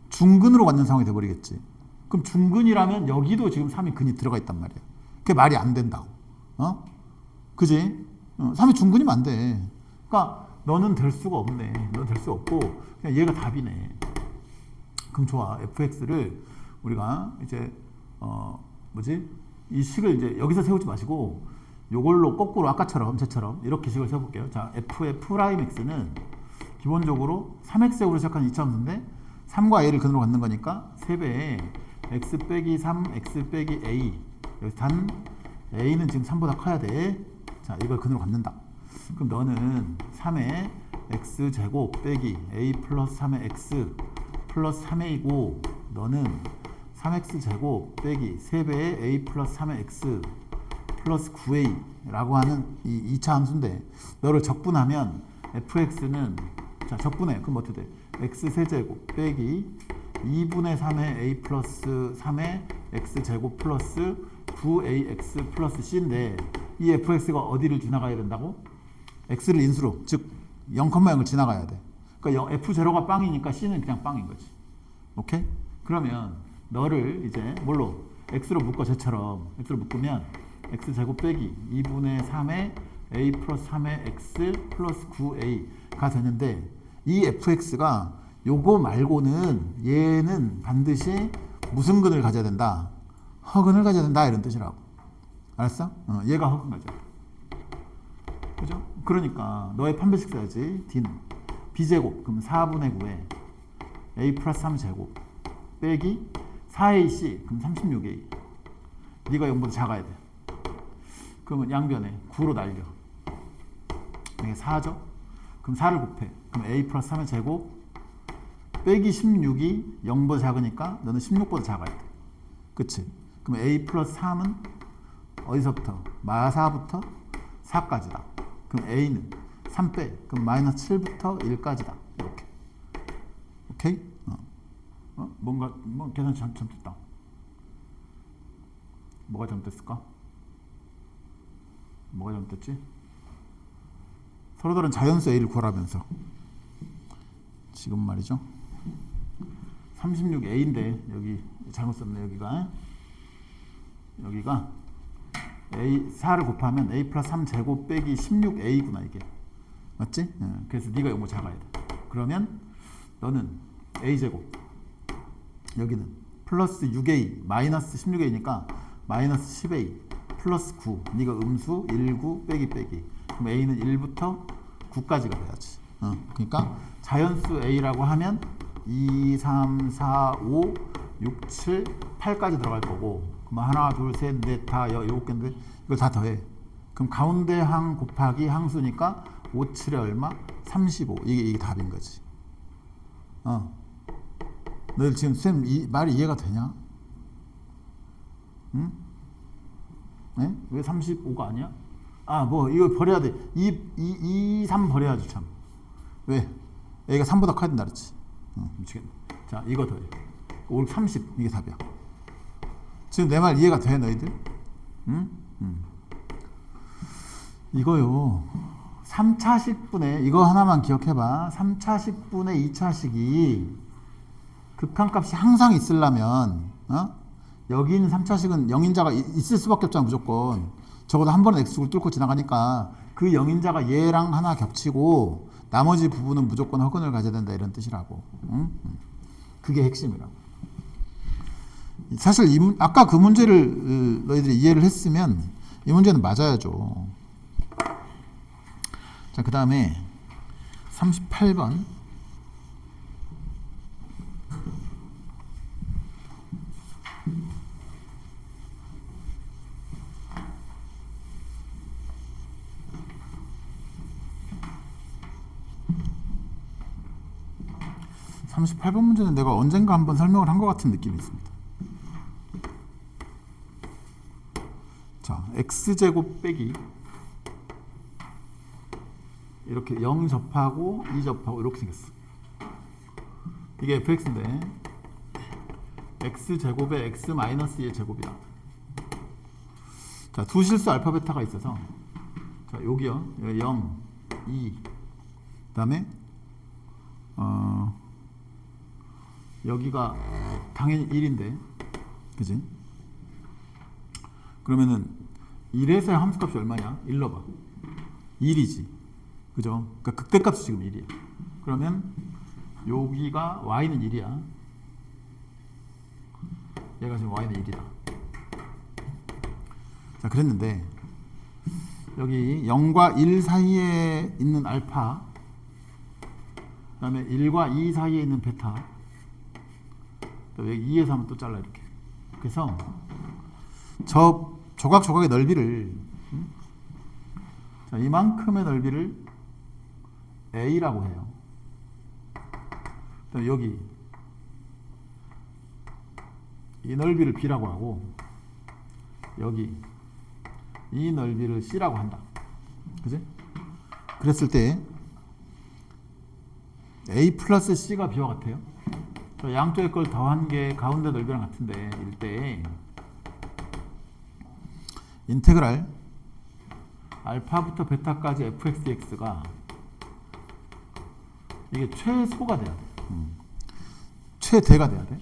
중근으로 갖는 상황이 돼버리겠지. 그럼 중근이라면 여기도 지금 3이 근이 들어가 있단 말이야. 그게 말이 안 된다고. 그지? 3이 중근이면 안 돼. 그러니까 너는 될 수가 없네. 너는 될 수 없고 그냥 얘가 답이네. 그럼 좋아. fx를 우리가 이제 이 식을 이제 여기서 세우지 마시고 요걸로 거꾸로 아까처럼 쟤처럼 이렇게 식을 세워볼게요. 자, f의 프라임 기본적으로 3x제곱으로 시작하는 2차함수인데 3과 a를 근으로 갖는 거니까 3배에 x 빼기 3 x 빼기 a 여기서 단 a는 지금 3보다 커야 돼. 자, 이걸 근으로 갖는다. 그럼 너는 3에 x제곱 빼기 a 플러스 3의 x 플러스 3a이고 너는 3x제곱 빼기 3배의 a 플러스 3의 x 플러스 9a라고 하는 이 2차 함수인데 너를 적분하면 fx는 자 적분해. 그럼 어떻게 돼? x세제곱 빼기 2분의 3의 a 플러스 3의 x제곱 플러스 9ax 플러스 c인데 이 fx가 어디를 지나가야 된다고? x를 인수로 즉 0,0을 지나가야 돼. 그러니까 f0가 빵이니까 c는 그냥 빵인 거지. 오케이? 그러면 너를 이제 뭘로? x로 묶어. 쟤처럼 x로 묶으면 x제곱 빼기 2분의 3의 a 플러스 3의 x 플러스 9a가 되는데 이 fx가 요거 말고는 얘는 반드시 무슨 근을 가져야 된다? 허근을 가져야 된다 이런 뜻이라고. 알았어? 얘가 허근 가져. 그죠? 그러니까 너의 판별식 써야지. d는 b제곱 그럼 4분의 9에 a 플러스 3제곱 빼기 4ac 그럼 36a. 네가 0보다 작아야 돼. 그러면 양변에 9로 날려. 이게 4죠? 그럼 4를 곱해. 그럼 a 플러스 3의 제곱 빼기 16이 0보다 작으니까 너는 16보다 작아야 돼. 그치? 그럼 a 플러스 3은 어디서부터? 마사부터 4까지다. 그럼 a는 3 빼. 그럼 마이너스 7부터 1까지다. 이렇게. 오케이? 뭔가 계산 잘못됐다. 뭐가 잘못됐을까? 뭐가 잘못됐지? 서로 다른 자연수 a를 구하라면서. 지금 말이죠. 36a인데 여기 잘못 썼네. 여기가 a 4를 곱하면 a 플러스 3제곱 빼기 16a구나 이게. 맞지? 그래서 네가 이거 작아야 돼. 그러면 너는 a제곱 여기는 플러스 6a 마이너스 16a니까 마이너스 10a 플러스 9 네가 음수 19 빼기 그럼 a는 1부터 9까지가 돼야지. 그러니까 자연수 a라고 하면 2, 3, 4, 5, 6, 7, 8까지 들어갈 거고 그럼 하나, 둘, 셋, 넷, 다 7개인데 이걸 다 더해. 그럼 가운데 항 곱하기 항수니까 5, 7에 얼마? 35. 이게 답인 거지. 너희 지금 쌤 말이 이해가 되냐? 응? 네? 왜 35가 아니야? 이거 버려야 돼. 3 버려야지 참. 왜? A가 3보다 커야 된다 그랬지. 미치겠네. 자, 이거 더해. 올 30. 이게 답이야. 지금 내 말 이해가 돼, 너희들? 응? 이거요. 3차식분의 이거 하나만 기억해봐. 3차식분의 2차식이 극한값이 항상 있으려면 여기 있는 3차식은 영인자가 있을 수밖에 없잖아 무조건. 적어도 한 번은 x축을 뚫고 지나가니까 그 영인자가 얘랑 하나 겹치고 나머지 부분은 무조건 허근을 가져야 된다 이런 뜻이라고. 그게 핵심이라고. 사실 아까 그 문제를 너희들이 이해를 했으면 이 문제는 맞아야죠. 자, 그 다음에 38번. 문제는 내가 언젠가 한번 설명을 한 것 같은 느낌이 있습니다. 자, x제곱 빼기 이렇게 0 접하고 2 접하고 이렇게 생겼어. 이게 fx인데 x제곱에 x 마이너스 2의 제곱이다. 자, 두 실수 알파 베타가 있어서 자, 여기요. 0, 2 그 다음에 여기가 당연히 1인데 그지? 그러면은 1에서의 함수값이 얼마냐? 1 넣어봐. 1이지. 그죠? 그러니까 극대값이 지금 1이야. 그러면 여기가 y는 1이야. 얘가 지금 y는 1이다. 자, 그랬는데 여기 0과 1 사이에 있는 알파 그 다음에 1과 2 사이에 있는 베타 여기 2에서 하면 또 잘라 이렇게. 그래서 저 조각조각의 넓이를 자, 이만큼의 넓이를 A라고 해요. 그다음 여기 이 넓이를 B라고 하고 여기 이 넓이를 C라고 한다. 그지? 그랬을 때 A 플러스 C가 B와 같아요. 양쪽의 걸 더한 게 가운데 넓이랑 같은데 이럴 때 인테그랄 알파부터 베타까지 fxdx가 이게 최소가 돼야 돼. 최대가 돼야 돼.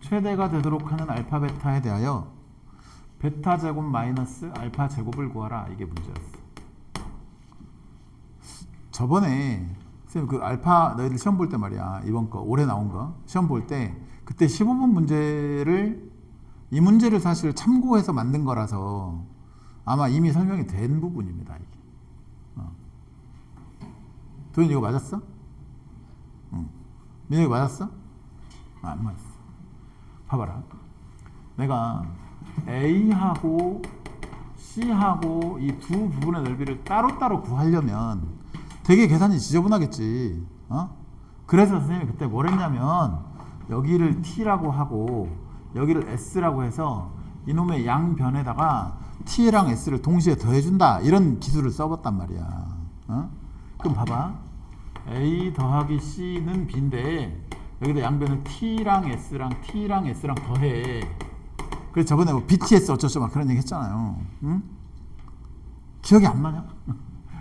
최대가 되도록 하는 알파 베타에 대하여 베타 제곱 마이너스 알파 제곱을 구하라. 이게 문제였어. 저번에 선생님 그 알파 너희들 시험 볼 때 말이야. 이번 거 올해 나온 거 시험 볼 때 그때 15분 문제를 이 문제를 사실 참고해서 만든 거라서 아마 이미 설명이 된 부분입니다. 이게. 도현 이거 맞았어? 민혁이 맞았어? 안 맞았어. 봐봐라. 내가 A하고 C하고 이 두 부분의 넓이를 따로따로 구하려면 되게 계산이 지저분하겠지. 그래서 선생님이 그때 뭘 했냐면 여기를 T라고 하고 여기를 S라고 해서 이놈의 양변에다가 T랑 S를 동시에 더해준다. 이런 기술을 써봤단 말이야. 그럼 봐봐. A 더하기 C는 B인데 여기다 양변을 T랑 S랑 더해. 그래서 저번에 뭐 BTS 어쩌고 막 그런 얘기 했잖아요. 응? 기억이 안 나냐?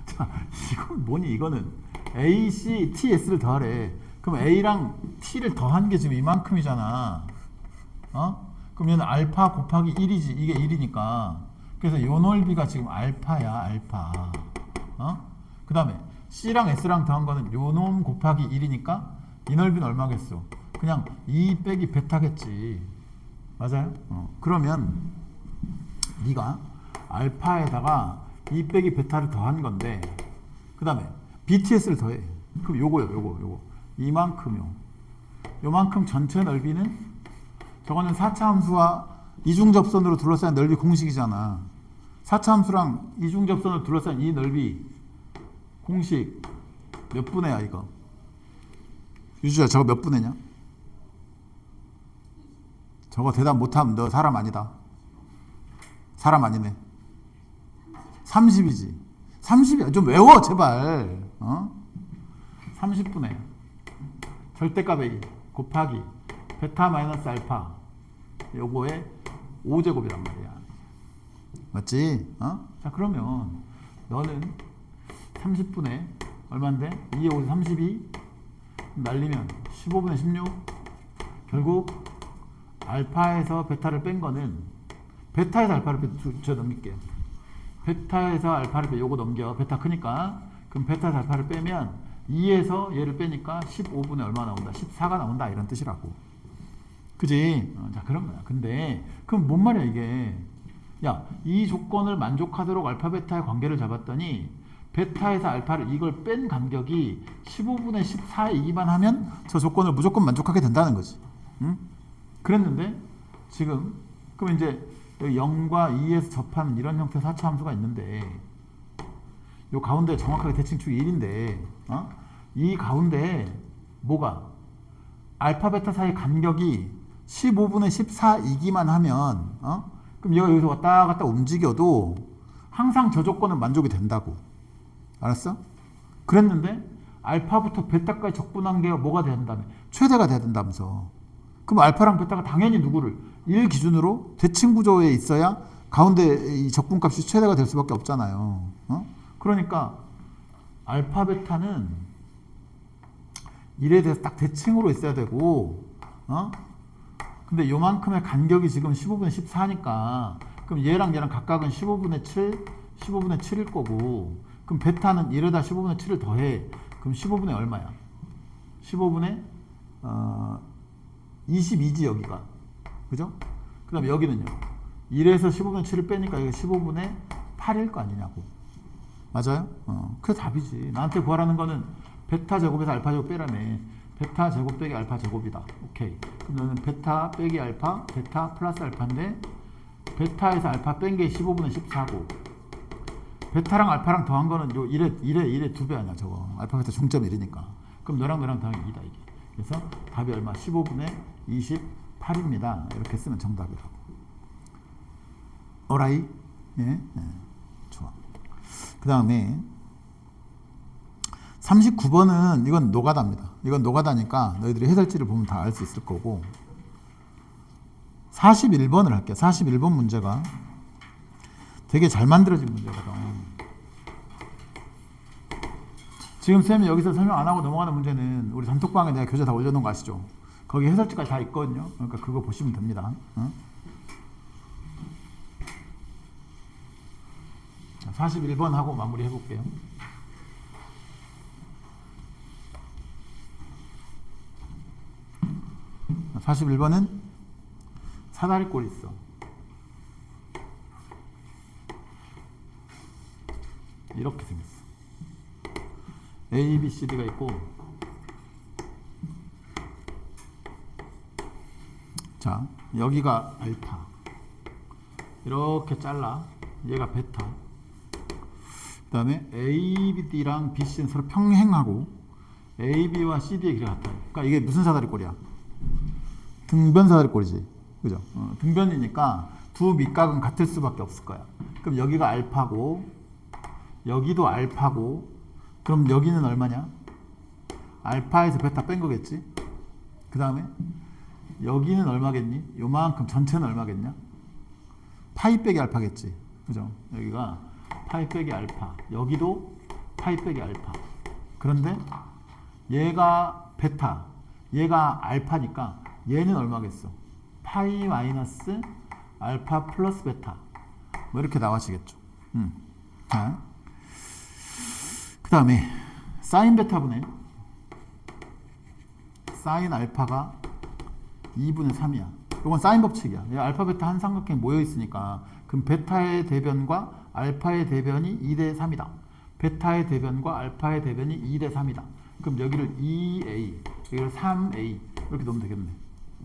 자, 이건 뭐니? 이거는 A, C, T, S를 더하래. 그럼 A랑 T를 더한 게 지금 이만큼이잖아. 그럼 얘는 알파 곱하기 1이지. 이게 1이니까. 그래서 요 넓이가 지금 알파야, 알파. 그 다음에 C랑 S랑 더한 거는 요 놈 곱하기 1이니까 이 넓이는 얼마겠어? 그냥 2 빼기 베타겠지. 맞아요? 그러면 네가 알파에다가 2 빼기 베타를 더한 건데 그 다음에 BTS를 더해. 그럼 요거 이만큼요. 요만큼 전체 넓이는 저거는 4차 함수와 이중접선으로 둘러싼 넓이 공식이잖아. 4차 함수랑 이중접선으로 둘러싼 이 넓이 공식 몇 분의야 이거? 유주야 저거 몇 분의냐? 저거 대답 못하면 너 사람 아니다. 사람 아니네. 30이지. 30이야. 좀 외워 제발. 30분의 절대값 A 곱하기 베타 마이너스 알파 요거의 5제곱이란 말이야. 맞지? 자 그러면 너는 30분의 얼마인데? 2에 5에 32 날리면 15분의 16 결국 알파에서 베타를 뺀 거는 베타에서 알파를 빼 저 넘길게요. 베타에서 알파를 빼 요거 넘겨. 베타 크니까 그럼 베타에서 알파를 빼면 2에서 얘를 빼니까 15분의 얼마 나온다? 14가 나온다. 이런 뜻이라고. 그지? 자 그런 거야. 근데 그럼 뭔 말이야 이게? 야, 이 조건을 만족하도록 알파 베타의 관계를 잡았더니 베타에서 알파를 이걸 뺀 간격이 15분의 14이기만 하면 저 조건을 무조건 만족하게 된다는 거지. 응? 그랬는데 지금 그럼 이제 0과 2에서 접하는 이런 형태의 4차 함수가 있는데 요 가운데 정확하게 대칭축이 1인데 이 가운데 뭐가 알파 베타 사이 간격이 15분의 14이기만 하면 그럼 얘가 여기서 왔다 갔다 움직여도 항상 저 조건은 만족이 된다고. 알았어? 그랬는데 알파부터 베타까지 적분한계가 뭐가 돼야 된다며? 최대가 돼야 된다면서. 그럼 알파랑 베타가 당연히 누구를 1 기준으로 대칭 구조에 있어야 가운데 이 적분값이 최대가 될 수밖에 없잖아요. 그러니까 알파 베타는 1에 대해서 딱 대칭으로 있어야 되고 근데 요만큼의 간격이 지금 15분의 14니까 그럼 얘랑 각각은 15분의 7, 15분의 7일 거고 그럼 베타는 1에다 15분의 7을 더해. 그럼 15분의 얼마야? 15분의 22지 여기가. 그죠? 그 다음에 여기는요. 1에서 15분의 7을 빼니까 여기 15분의 8일 거 아니냐고. 맞아요? 그게 답이지. 나한테 구하라는 거는 베타 제곱에서 알파 제곱 빼라며. 베타 제곱 빼기 알파 제곱이다. 오케이. 그럼 너는 베타 빼기 알파, 베타 플러스 알파인데 베타에서 알파 뺀 게 15분의 14고 베타랑 알파랑 더한 거는 요 1의 2배 아니야 저거. 알파 베타 중점 1이니까. 그럼 너랑 더하면 2다 이게. 그래서 답이 얼마? 15분의 28입니다. 이렇게 쓰면 정답이라고. 어라이? 예? 좋아. 그 다음에 39번은 이건 노가다입니다. 이건 노가다니까 너희들이 해설지를 보면 다 알 수 있을 거고 41번을 할게요. 41번 문제가 되게 잘 만들어진 문제거든. 지금 쌤이 여기서 설명 안 하고 넘어가는 문제는 우리 단톡방에 내가 교재 다 올려놓은 거 아시죠? 거기 해설지까지 다 있거든요. 그러니까 그거 보시면 됩니다. 41번 하고 마무리 해볼게요. 자, 41번은 사다리꼴이 있어. 이렇게 생겼어. A, B, C, D가 있고 자 여기가 알파 이렇게 잘라 얘가 베타 그 다음에 A, B, D랑 B, C는 서로 평행하고 A, B와 C, D의 길이가 같아요. 그러니까 이게 무슨 사다리꼴이야? 등변 사다리꼴이지. 그죠? 등변이니까 두 밑각은 같을 수밖에 없을 거야. 그럼 여기가 알파고 여기도 알파고 그럼 여기는 얼마냐? 알파에서 베타 뺀 거겠지? 그 다음에 여기는 얼마겠니? 요만큼 전체는 얼마겠냐? 파이 빼기 알파겠지. 그죠? 여기가 파이 빼기 알파 여기도 파이 빼기 알파 그런데 얘가 베타 얘가 알파니까 얘는 얼마겠어? 파이 마이너스 알파 플러스 베타 뭐 이렇게 나와지겠죠. 자, 그 다음에 사인 베타분의 사인 알파가 2분의 3이야. 이건 사인 법칙이야. 알파 베타 한 삼각형이 모여 있으니까 그럼 베타의 대변과 알파의 대변이 2대 3이다. 베타의 대변과 알파의 대변이 2대 3이다. 그럼 여기를 2a, 여기를 3a 이렇게 넣으면 되겠네.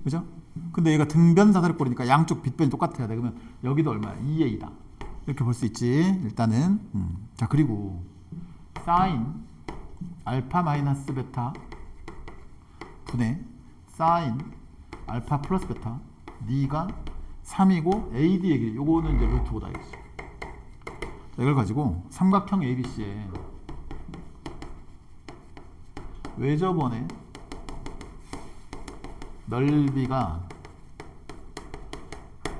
그죠? 근데 얘가 등변 사다리꼴이니까 양쪽 빗변이 똑같아야 돼. 그러면 여기도 얼마야? 2a다. 이렇게 볼 수 있지. 일단은 자 그리고 사인 알파 마이너스 베타 분의 사인 알파 플러스 베타 D가 3이고 AD의 길이 요거는 이제 루트 5다 이거지. 이걸 가지고 삼각형 ABC의 외접원의 넓이가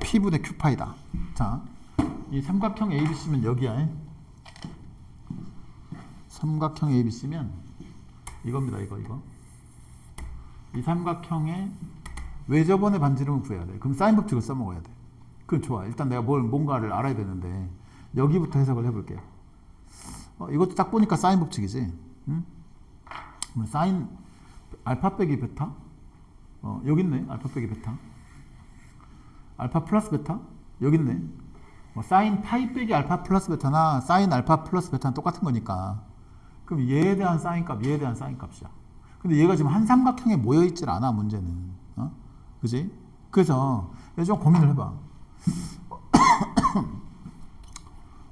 P분의 Q파이다. 자, 이 삼각형 ABC면 여기야. 삼각형 ABC면 이겁니다. 이거. 이 삼각형의 외접원의 반지름을 구해야 돼. 그럼 사인 법칙을 써먹어야 돼. 그럼 좋아. 일단 내가 뭔가를 알아야 되는데 여기부터 해석을 해볼게요. 이것도 딱 보니까 사인 법칙이지. 응? 사인 알파 빼기 베타? 여기 있네. 알파 빼기 베타. 알파 플러스 베타? 여기 있네. 사인 파이 빼기 알파 플러스 베타나 사인 알파 플러스 베타는 똑같은 거니까. 그럼 얘에 대한 사인 값, 얘에 대한 사인 값이야. 근데 얘가 지금 한 삼각형에 모여 있질 않아, 문제는. 그지? 그래서 좀 고민을 해봐.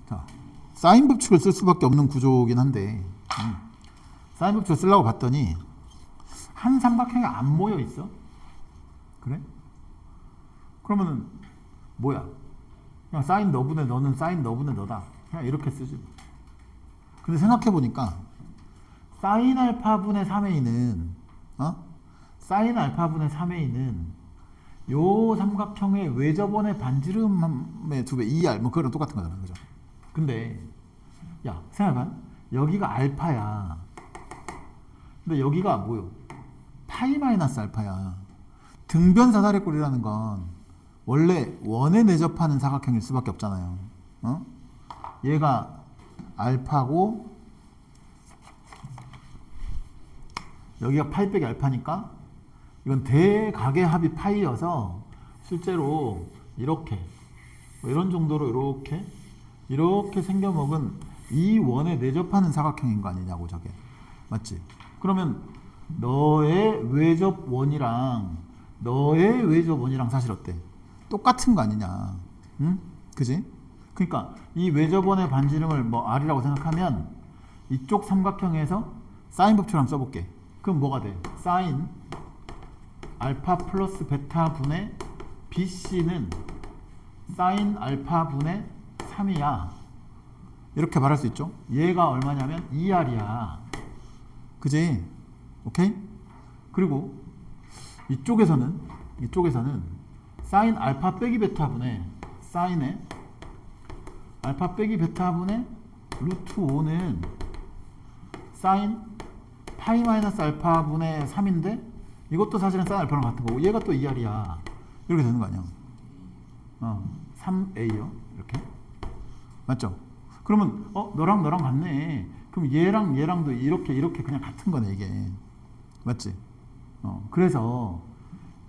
자, 사인 법칙을 쓸 수밖에 없는 구조긴 한데, 사인 법칙을 쓰려고 봤더니 한 삼각형에 안 모여 있어. 그래? 그러면은 뭐야? 그냥 사인 너분의 너는 사인 너분의 너다. 그냥 이렇게 쓰지. 근데 생각해 보니까 사인 알파분의 3a는 사인 알파분의 3a는 요 삼각형의 외접원의 반지름의 2배 2r 뭐 그거랑 똑같은 거잖아. 그죠? 근데 야 생각해봐. 여기가 알파야. 근데 여기가 뭐요? 파이 마이너스 알파야. 등변 사다리꼴이라는 건 원래 원에 내접하는 사각형일 수밖에 없잖아요. 얘가 알파고 여기가 파이 빼기 알파니까 이건 대각의 합이 파이여서 실제로 이렇게 이런 정도로 이렇게 생겨먹은 이 원에 내접하는 사각형인 거 아니냐고 저게. 맞지? 그러면 너의 외접원이랑 사실 어때? 똑같은 거 아니냐. 응? 그지? 그러니까 이 외접원의 반지름을 뭐 R이라고 생각하면 이쪽 삼각형에서 사인 법칙을 한번 써볼게. 그럼 뭐가 돼? 사인 알파 플러스 베타 분의 BC는 사인 알파 분의 3이야. 이렇게 말할 수 있죠. 얘가 얼마냐면 2R이야. 그지? 오케이? 그리고 이쪽에서는 사인 알파 빼기 베타 분의 사인의 알파 빼기 베타 분의 루트 5는 사인 파이 마이너스 알파 분의 3인데 이것도 사실은 사인 알파랑 같은 거고 얘가 또 2R이야. 이렇게 되는 거 아니야? 3A요. 이렇게. 맞죠? 그러면 너랑 너랑 같네. 그럼 얘랑 얘랑도 이렇게 그냥 같은 거네 이게. 맞지? 그래서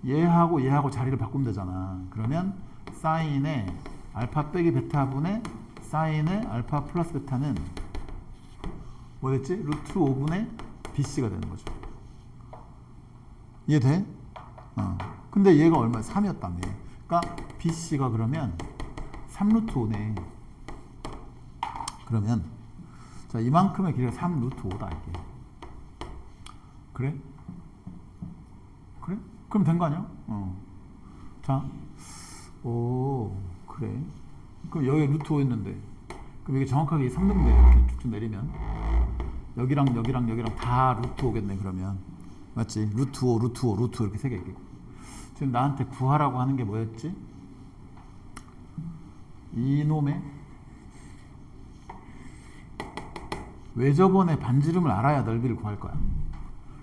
얘하고 자리를 바꾸면 되잖아. 그러면 사인의 알파 빼기 베타 분의 사인의 알파 플러스 베타는 뭐 됐지? 루트 5분의 BC가 되는 거죠. 이해돼? 근데 얘가 얼마야? 3이었다며. 그러니까 BC가 그러면 3루트 5네. 그러면 자 이만큼의 길이가 3루트 5다 이게. 그래? 그래? 그럼 된 거 아니야? 자, 오 그래. 그럼 여기 루트 5였는데 그럼 이게 정확하게 3등분에 이렇게 쭉쭉 내리면 여기랑 다 루트 5겠네 그러면. 맞지? 루트 5 이렇게 세 개 있겠고. 지금 나한테 구하라고 하는 게 뭐였지? 이놈의 외접원의 반지름을 알아야 넓이를 구할 거야.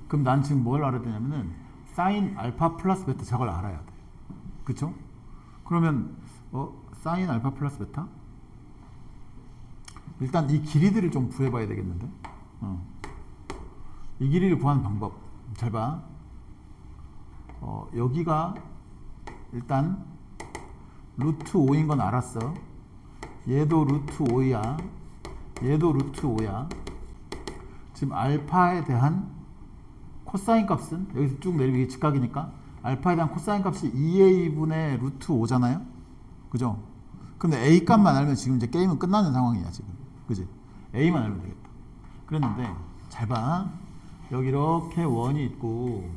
그럼 난 지금 뭘 알아야 되냐면은 사인 알파 플러스 베타 저걸 알아야 돼. 그쵸? 그러면 사인 알파 플러스 베타? 일단 이 길이들을 좀 구해봐야 되겠는데. 이 길이를 구하는 방법 잘 봐. 여기가 일단 루트 5인 건 알았어. 얘도 루트 5야. 얘도 루트 5야. 지금 알파에 대한 코사인 값은 여기서 쭉 내리면 이게 직각이니까 알파에 대한 코사인 값이 2a분의 루트 5잖아요. 그죠? 근데 a 값만 알면 지금 이제 게임은 끝나는 상황이야 지금. 그지? a만 알면 되겠다. 그랬는데 잘 봐. 여기 이렇게 원이 있고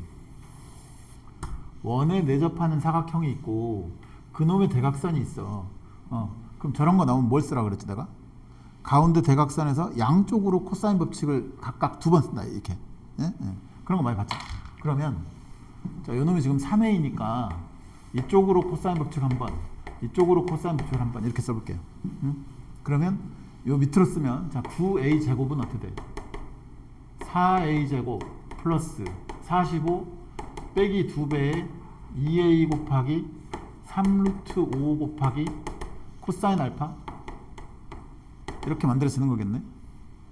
원에 내접하는 사각형이 있고 그놈의 대각선이 있어. 그럼 저런 거 나오면 뭘 쓰라 그랬지 내가? 가운데 대각선에서 양쪽으로 코사인 법칙을 각각 2번 쓴다 이렇게. 예? 그런 거 많이 봤죠. 그러면 자, 요놈이 지금 3a니까 이쪽으로 코사인 법칙 한번, 이쪽으로 코사인 법칙을 한번 이렇게 써볼게요. 그러면 요 밑으로 쓰면 자 9a 제곱은 어떻게 돼? 4a 제곱 플러스 45 빼기 2배의 2a 곱하기 3루트 5 곱하기 코사인 알파 이렇게 만들어 쓰는 거겠네.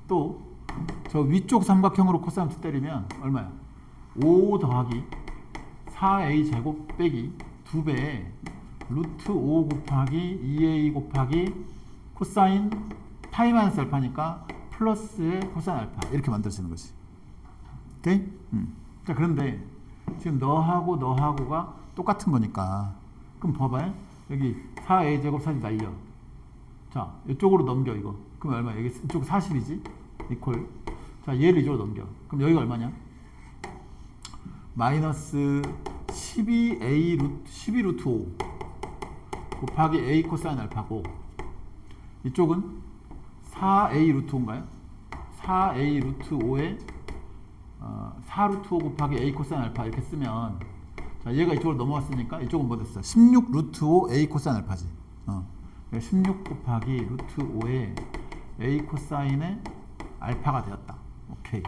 또 저 위쪽 삼각형으로 코사인 때리면 얼마야? 5 더하기 4a 제곱 빼기 2배의 루트 5 곱하기 2a 곱하기 코사인 파이 마이너스 알파니까 플러스의 코사인 알파 이렇게 만들어지는 거지. 오케이? 자 그런데 지금 너하고가 똑같은 거니까 그럼 봐봐요. 여기 4a 제곱 사진 날려. 자 이쪽으로 넘겨 이거. 그럼 얼마? 여기 이쪽 40이지? 이퀄. 자 얘를 이쪽으로 넘겨. 그럼 여기가 얼마냐? 마이너스 12 루트 5 곱하기 a 코사인 알파고 이쪽은 4a 루트 5인가요? 4a 루트 5에 4 루트 5 곱하기 a 코사인 알파 이렇게 쓰면 자 얘가 이쪽으로 넘어왔으니까 이쪽은 뭐 됐어? 16 루트 5 a 코사인 알파지. 16 곱하기 루트 5에 a 코사인의 알파가 되었다. 오케이.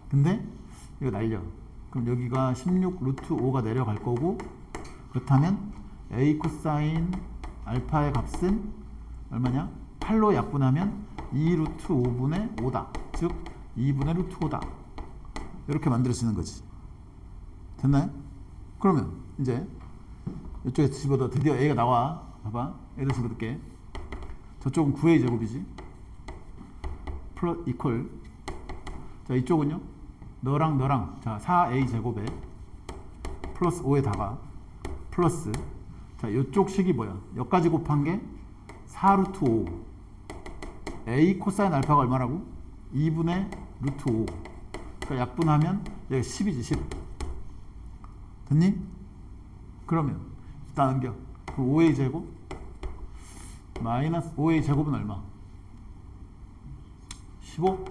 근데 이거 날려. 그럼 여기가 16 루트 5가 내려갈 거고 그렇다면 a 코사인 알파의 값은 얼마냐? 8로 약분하면 2 루트 5분의 5다. 즉 2분의 루트 5다. 이렇게 만들어지는 거지. 됐나요? 그러면 이제 이쪽에 집어넣어. 드디어 a가 나와. 봐봐. 얘를 집어넣을게. 저쪽은 9a 제곱이지. 이퀄. 자 이쪽은요. 너랑 자 4a 제곱에 플러스 5에다가 플러스 자 이쪽 식이 뭐야? 여기까지 곱한 게 4 루트 5 A 코사인 알파가 얼마라고? 2분의 루트 5 그러니까 약분하면 여기 10이지 10 됐니? 그러면 일단 넘겨 그 5A 제곱 마이너스 5A 제곱은 얼마? 15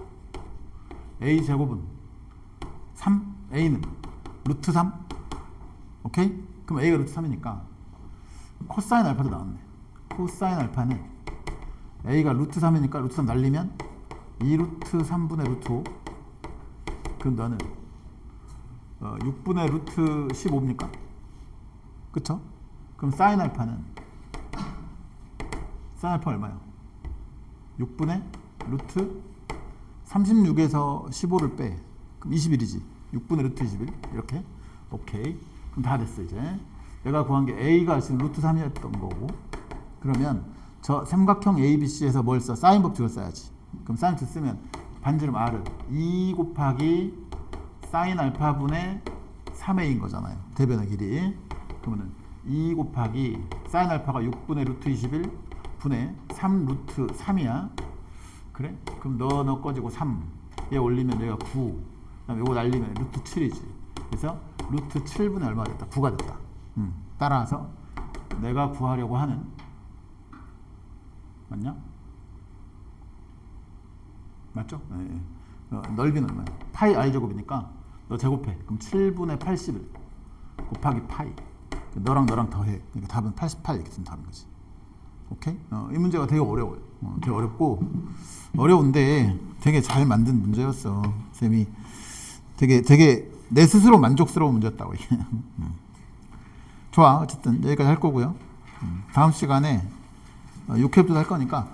A 제곱은 3 A는 루트 3 오케이? 그럼 A가 루트 3이니까 코사인 알파도 나왔네 코사인 알파는 A가 루트 3이니까 루트 3 날리면 2 루트 3분의 루트 5 그럼 너는 6분의 루트 15입니까? 그쵸? 그럼 사인 알파는 사인 알파 얼마야? 6분의 루트 36에서 15를 빼 그럼 21이지 6분의 루트 21 이렇게 오케이 그럼 다 됐어 이제 내가 구한 게 A가 지금 루트 3이었던 거고 그러면 저 삼각형 ABC에서 뭘 써? 사인 법칙을 써야지 그럼 사인 법칙 쓰면 반지름 R은 2 곱하기 사인 알파분의 3A인 거잖아요 대변의 길이 그러면은 2 곱하기 사인 알파가 6분의 루트 21 분의 3 루트 3이야 그래? 그럼 너 꺼지고 3 얘 올리면 여기가 9 그 다음에 요거 날리면 루트 7이지 그래서 루트 7분의 얼마 됐다? 9가 됐다 따라서 내가 구하려고 하는 맞냐? 맞죠? 네. 넓이는 얼마야? 파이 r제곱이니까 너 제곱해 그럼 7분의 81 곱하기 파이 너랑 더해 그러니까 답은 88 이렇게 쓰면 답인 거지 오케이? 이 문제가 되게 어려워요 되게 어렵고 어려운데 되게 잘 만든 문제였어 쌤이 되게 내 스스로 만족스러운 문제였다고 이게 좋아 어쨌든 여기까지 할 거고요 다음 시간에 6회부터 할 거니까